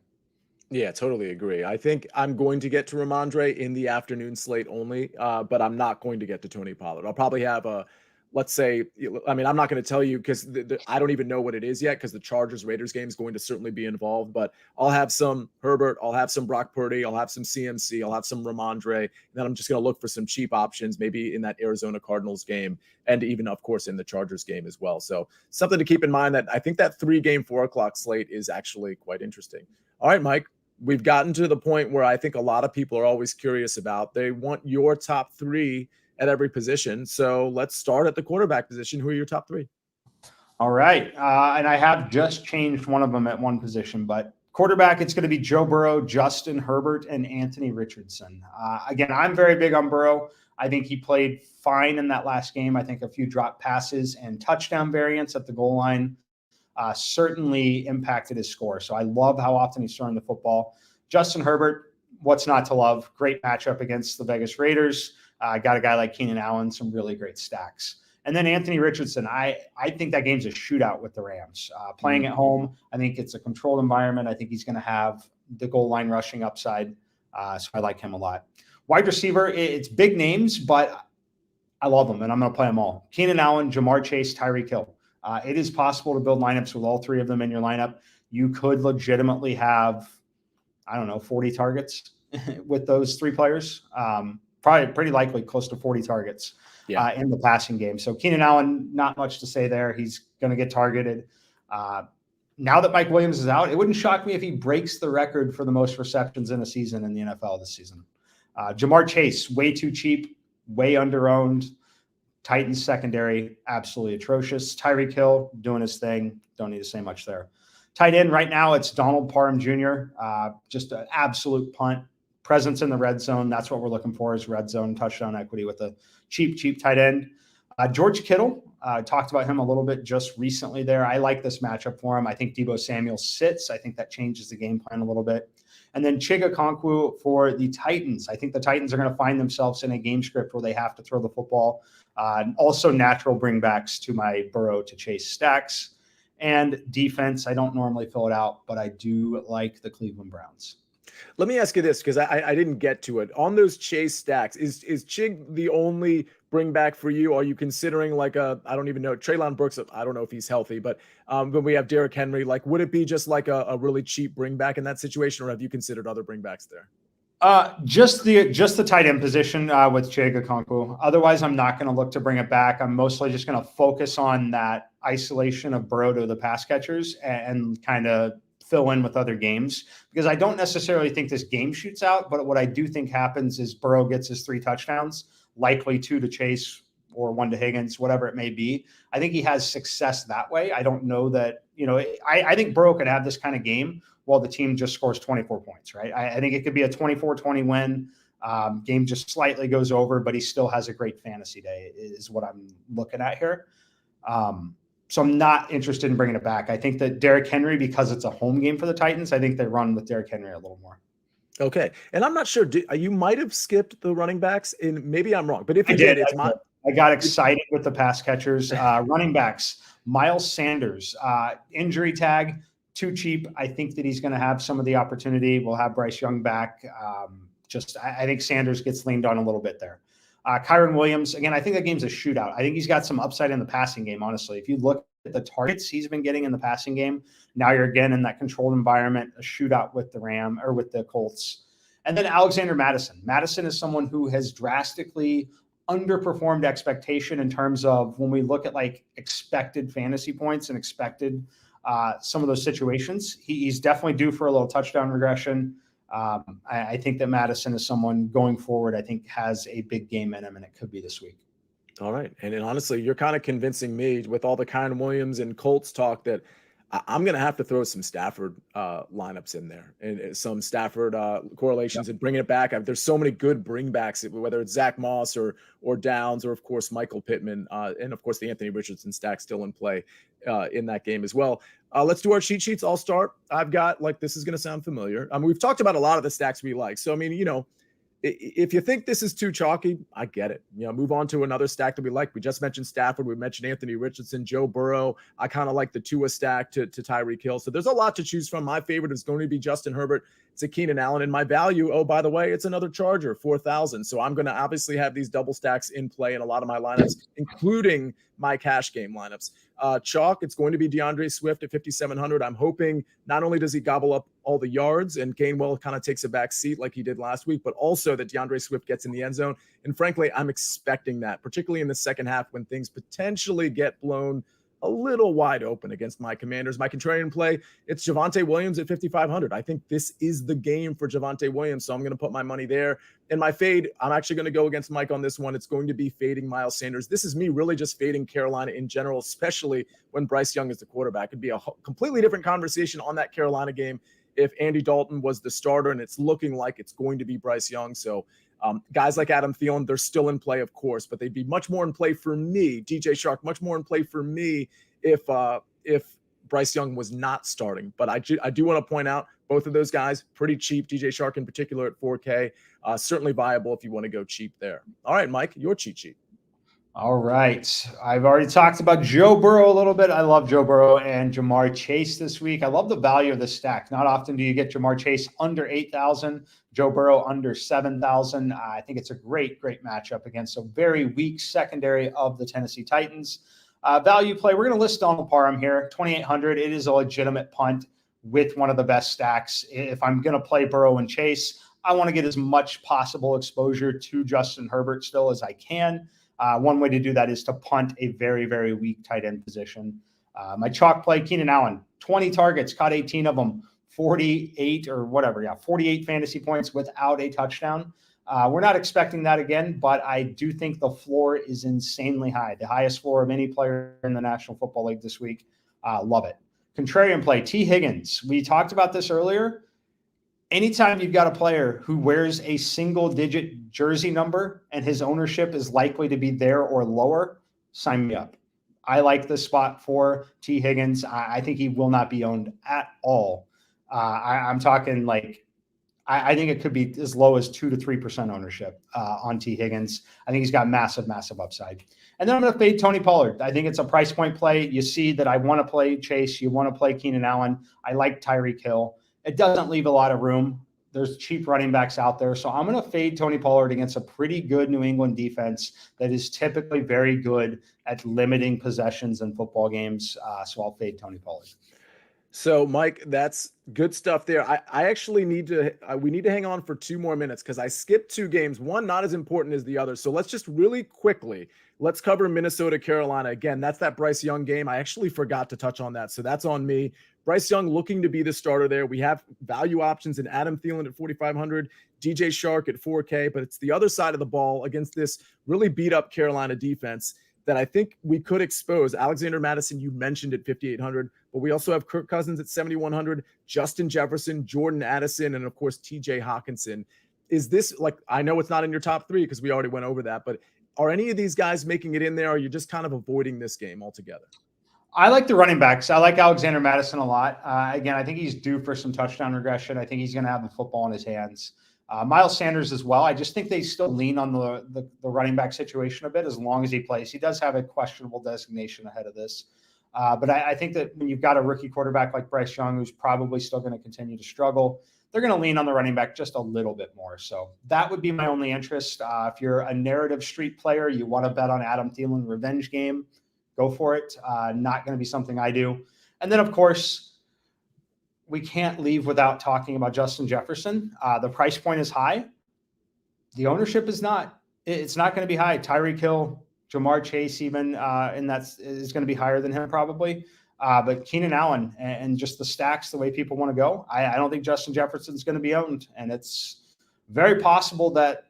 Yeah, totally agree. I think I'm going to get to Ramondre in the afternoon slate only, but I'm not going to get to Tony Pollard. I'll probably have let's say, I mean, I'm not going to tell you because I don't even know what it is yet because the Chargers-Raiders game is going to certainly be involved, but I'll have some Herbert, I'll have some Brock Purdy, I'll have some CMC, I'll have some Ramondre, and then I'm just going to look for some cheap options, maybe in that Arizona Cardinals game, and even, of course, in the Chargers game as well. So something to keep in mind that I think that 3-game 4 o'clock slate is actually quite interesting. All right, Mike. We've gotten to the point where I think a lot of people are always curious about. They want your top 3 at every position. So let's start at the quarterback position. Who are your top 3? All right. And I have just changed one of them at one position, but quarterback, it's going to be Joe Burrow, Justin Herbert, and Anthony Richardson. Again, I'm very big on Burrow. I think he played fine in that last game. I think a few drop passes and touchdown variants at the goal line certainly impacted his score. So I love how often he's throwing the football. Justin Herbert, what's not to love? Great matchup against the Vegas Raiders. Got a guy like Keenan Allen, some really great stacks. And then Anthony Richardson, I think that game's a shootout with the Rams. Playing at home, I think it's a controlled environment. I think he's going to have the goal line rushing upside. So I like him a lot. Wide receiver, it's big names, but I love them, and I'm going to play them all. Keenan Allen, Jamar Chase, Tyreek Hill. It is possible to build lineups with all 3 of them in your lineup. You could legitimately have, 40 targets with those 3 players. Probably pretty likely close to 40 targets in the passing game. So Keenan Allen, not much to say there. He's going to get targeted. Now that Mike Williams is out, it wouldn't shock me if he breaks the record for the most receptions in a season in the NFL this season. Jamar Chase, way too cheap, way under-owned. Titans secondary, absolutely atrocious. Tyreek Hill doing his thing. Don't need to say much there. Tight end right now, it's Donald Parham Jr. Just an absolute punt. Presence in the red zone. That's what we're looking for is red zone touchdown equity with a cheap tight end. George Kittle, talked about him a little bit just recently there. I like this matchup for him. I think Deebo Samuel sits. I think that changes the game plan a little bit. And then Chigakonkwo for the Titans. I think the Titans are going to find themselves in a game script where they have to throw the football. Also natural bringbacks to my Burrow to Chase stacks. And defense, I don't normally fill it out, but I do like the Cleveland Browns. Let me ask you this, because I didn't get to it. On those Chase stacks, is Chig the only bring back for you? Are you considering I don't even know, Treylon Brooks, I don't know if he's healthy, but when we have Derrick Henry, would it be just a really cheap bring back in that situation, or have you considered other bring backs there? Just the tight end position with Chigakonkwo. Otherwise, I'm not going to look to bring it back. I'm mostly just going to focus on that isolation of Burrow to the pass catchers and kind of fill in with other games, because I don't necessarily think this game shoots out, but what I do think happens is Burrow gets his 3 touchdowns, likely 2 to Chase or 1 to Higgins, whatever it may be. I think he has success that way. I don't know that, I think Burrow could have this kind of game while the team just scores 24 points, right? I think it could be a 24-20 win. Game just slightly goes over, but he still has a great fantasy day is what I'm looking at here. So I'm not interested in bringing it back. I think that Derrick Henry, because it's a home game for the Titans, I think they run with Derrick Henry a little more. Okay. And I'm not sure, you might have skipped the running backs, and maybe I'm wrong, but if you did, it's my... I got excited with the pass catchers. Running backs, Miles Sanders, injury tag, too cheap. I think that he's going to have some of the opportunity. We'll have Bryce Young back. I think Sanders gets leaned on a little bit there. Kyron Williams, again, I think that game's a shootout. I think he's got some upside in the passing game, honestly. If you look at the targets he's been getting in the passing game, now you're again in that controlled environment, a shootout with the Colts. And then Alexander Madison. Madison is someone who has drastically underperformed expectation in terms of when we look at expected fantasy points and expected some of those situations. He's definitely due for a little touchdown regression. I think that Madison is someone going forward, I think has a big game in him, and it could be this week. All right. And then honestly, you're kind of convincing me with all the Kyron Williams and Colts talk that I'm going to have to throw some Stafford lineups in there and some Stafford correlations and bringing it back. There's so many good bringbacks, whether it's Zach Moss or Downs, or of course, Michael Pittman, and of course the Anthony Richardson stack still in play in that game as well. Let's do our cheat sheets. I'll start. I've got this is going to sound familiar. We've talked about a lot of the stacks we like. So, If you think this is too chalky, I get it. Move on to another stack that we like. We just mentioned Stafford. We mentioned Anthony Richardson, Joe Burrow. I kind of like the Tua stack to Tyreek Hill. So there's a lot to choose from. My favorite is going to be Justin Herbert. It's a Keenan Allen. And my value, oh, by the way, it's another Charger, 4,000. So I'm going to obviously have these double stacks in play in a lot of my lineups, including my cash game lineups. Chalk, it's going to be DeAndre Swift at 5,700. I'm hoping not only does he gobble up all the yards and Gainwell kind of takes a back seat like he did last week, but also that DeAndre Swift gets in the end zone. And frankly, I'm expecting that, particularly in the second half when things potentially get blown a little wide open against my Commanders. My contrarian play, it's Javonte Williams at 5,500. I think this is the game for Javonte Williams, so I'm going to put my money there. And my fade, I'm actually going to go against Mike on this one. It's going to be fading Miles Sanders. This is me really just fading Carolina in general, especially when Bryce Young is the quarterback. It'd be a completely different conversation on that Carolina game if Andy Dalton was the starter, and it's looking like it's going to be Bryce Young. So guys like Adam Thielen, they're still in play, of course, but they'd be much more in play for me. DJ Shark, much more in play for me if Bryce Young was not starting. But I do want to point out both of those guys, pretty cheap. DJ Shark in particular at 4K, certainly viable if you want to go cheap there. All right, Mike, your cheat sheet. All right. I've already talked about Joe Burrow a little bit. I love Joe Burrow and Jamar Chase this week. I love the value of the stack. Not often do you get Jamar Chase under 8,000, Joe Burrow under 7,000. I think it's a great matchup against a very weak secondary of the Tennessee Titans. Value play, we're going to list Donald Parham here, 2,800. It is a legitimate punt with one of the best stacks. If I'm going to play Burrow and Chase, I want to get as much possible exposure to Justin Herbert still as I can. One way to do that is to punt a very weak tight end position. My chalk play, Keenan Allen, 20 targets, caught 18 of them, 48 or whatever. Yeah, 48 fantasy points without a touchdown. We're not expecting that again, but I do think the floor is insanely high. The highest floor of any player in the National Football League this week. Love it. Contrarian play, T. Higgins. We talked about this earlier. Anytime you've got a player who wears a single-digit jersey number and his ownership is likely to be there or lower, sign me up. I like this spot for T. Higgins. I think he will not be owned at all. I'm talking like I think it could be as low as 2 to 3% ownership on T. Higgins. I think he's got massive upside. And then I'm going to fade Tony Pollard. I think it's a price point play. You see that I want to play Chase. You want to play Keenan Allen. I like Tyreek Hill. It doesn't leave a lot of room. There's cheap running backs out there. So I'm going to fade Tony Pollard against a pretty good New England defense that is typically very good at limiting possessions in football games. So I'll fade Tony Pollard. So, Mike, that's good stuff there. I actually need to we need to hang on for 2 more minutes because I skipped 2 games. One not as important as the other. So let's just really quickly, let's cover Minnesota, Carolina. Again, that's that Bryce Young game. I actually forgot to touch on that. So that's on me. Bryce Young looking to be the starter there. We have value options in Adam Thielen at 4,500, DJ Shark at 4K, but it's the other side of the ball against this really beat up Carolina defense that I think we could expose. Alexander Mattison, you mentioned at 5,800, but we also have Kirk Cousins at 7,100, Justin Jefferson, Jordan Addison, and of course, TJ Hawkinson. Is this like, I know it's not in your top 3 because we already went over that, but are any of these guys making it in there? Or are you just kind of avoiding this game altogether? I like the running backs. I like Alexander Mattison a lot. Again, I think he's due for some touchdown regression. I think he's going to have the football in his hands. Miles Sanders as well. I just think they still lean on the running back situation a bit as long as he plays. He does have a questionable designation ahead of this. But I think that when you've got a rookie quarterback like Bryce Young, who's probably still going to continue to struggle, they're going to lean on the running back just a little bit more. So that would be my only interest. If you're a narrative street player, you want to bet on Adam Thielen revenge game, go for it. Not going to be something I do. And then, of course, we can't leave without talking about Justin Jefferson. The price point is high. The ownership is not. It's not going to be high. Tyreek Hill, Jamar Chase even, and that's is going to be higher than him probably. But Keenan Allen and just the stacks, the way people want to go, I don't think Justin Jefferson's going to be owned. And it's very possible that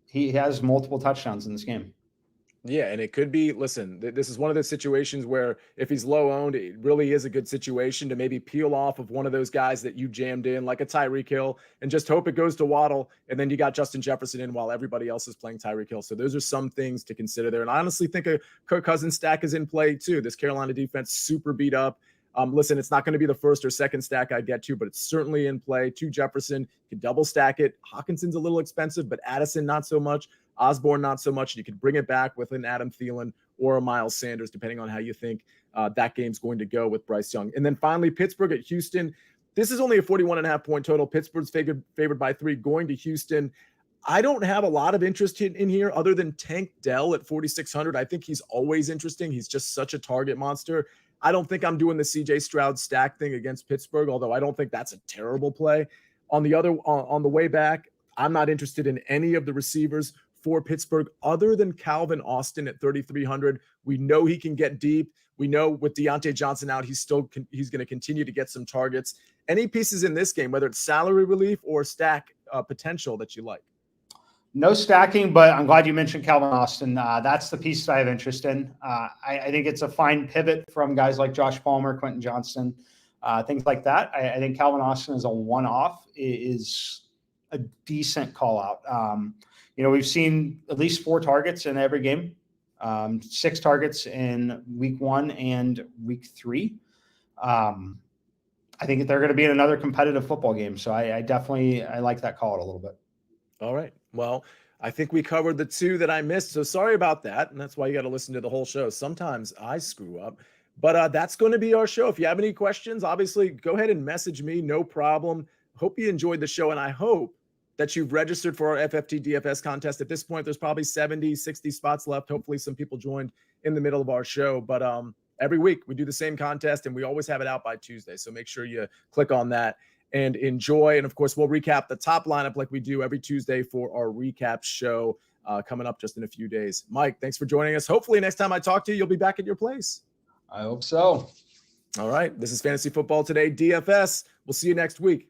he has multiple touchdowns in this game. Yeah, and it could be, listen, this is one of those situations where if he's low owned, it really is a good situation to maybe peel off of one of those guys that you jammed in, like a Tyreek Hill, and just hope it goes to Waddle. And then you got Justin Jefferson in while everybody else is playing Tyreek Hill. So those are some things to consider there. And I honestly think a Kirk Cousins stack is in play too. This Carolina defense super beat up. Listen, it's not going to be the first or second stack I get to, but it's certainly in play. 2 Jefferson, you can double stack it. Hawkinson's a little expensive, but Addison not so much. Osborne not so much. You could bring it back with an Adam Thielen or a Miles Sanders, depending on how you think that game's going to go with Bryce Young. And then finally, Pittsburgh at Houston. This is only a 41.5 point total. Pittsburgh's favored by 3 going to Houston. I don't have a lot of interest in here other than Tank Dell at 4,600. I think he's always interesting. He's just such a target monster. I don't think I'm doing the CJ Stroud stack thing against Pittsburgh, although I don't think that's a terrible play. On the way back, I'm not interested in any of the receivers for Pittsburgh other than Calvin Austin at 3,300. We know he can get deep. We know with Deontay Johnson out, he's going to continue to get some targets. Any pieces in this game, whether it's salary relief or stack potential that you like? No stacking, but I'm glad you mentioned Calvin Austin. That's the piece that I have interest in. I think it's a fine pivot from guys like Josh Palmer, Quentin Johnston, things like that. I think Calvin Austin is a one-off, is a decent call out. We've seen at least 4 targets in every game, 6 targets in week 1 and week 3. I think they're going to be in another competitive football game. So I like that call out a little bit. All right. Well, I think we covered the 2 that I missed. So sorry about that. And that's why you got to listen to the whole show. Sometimes I screw up, but that's going to be our show. If you have any questions, obviously go ahead and message me. No problem. Hope you enjoyed the show. And I hope that you've registered for our FFT DFS contest. At this point, there's probably 70, 60 spots left. Hopefully some people joined in the middle of our show, but every week we do the same contest and we always have it out by Tuesday. So make sure you click on that and enjoy. And of course, we'll recap the top lineup like we do every Tuesday for our recap show coming up just in a few days. Mike, thanks for joining us. Hopefully next time I talk to you, you'll be back at your place. I hope so. All right. This is Fantasy Football Today, DFS. We'll see you next week.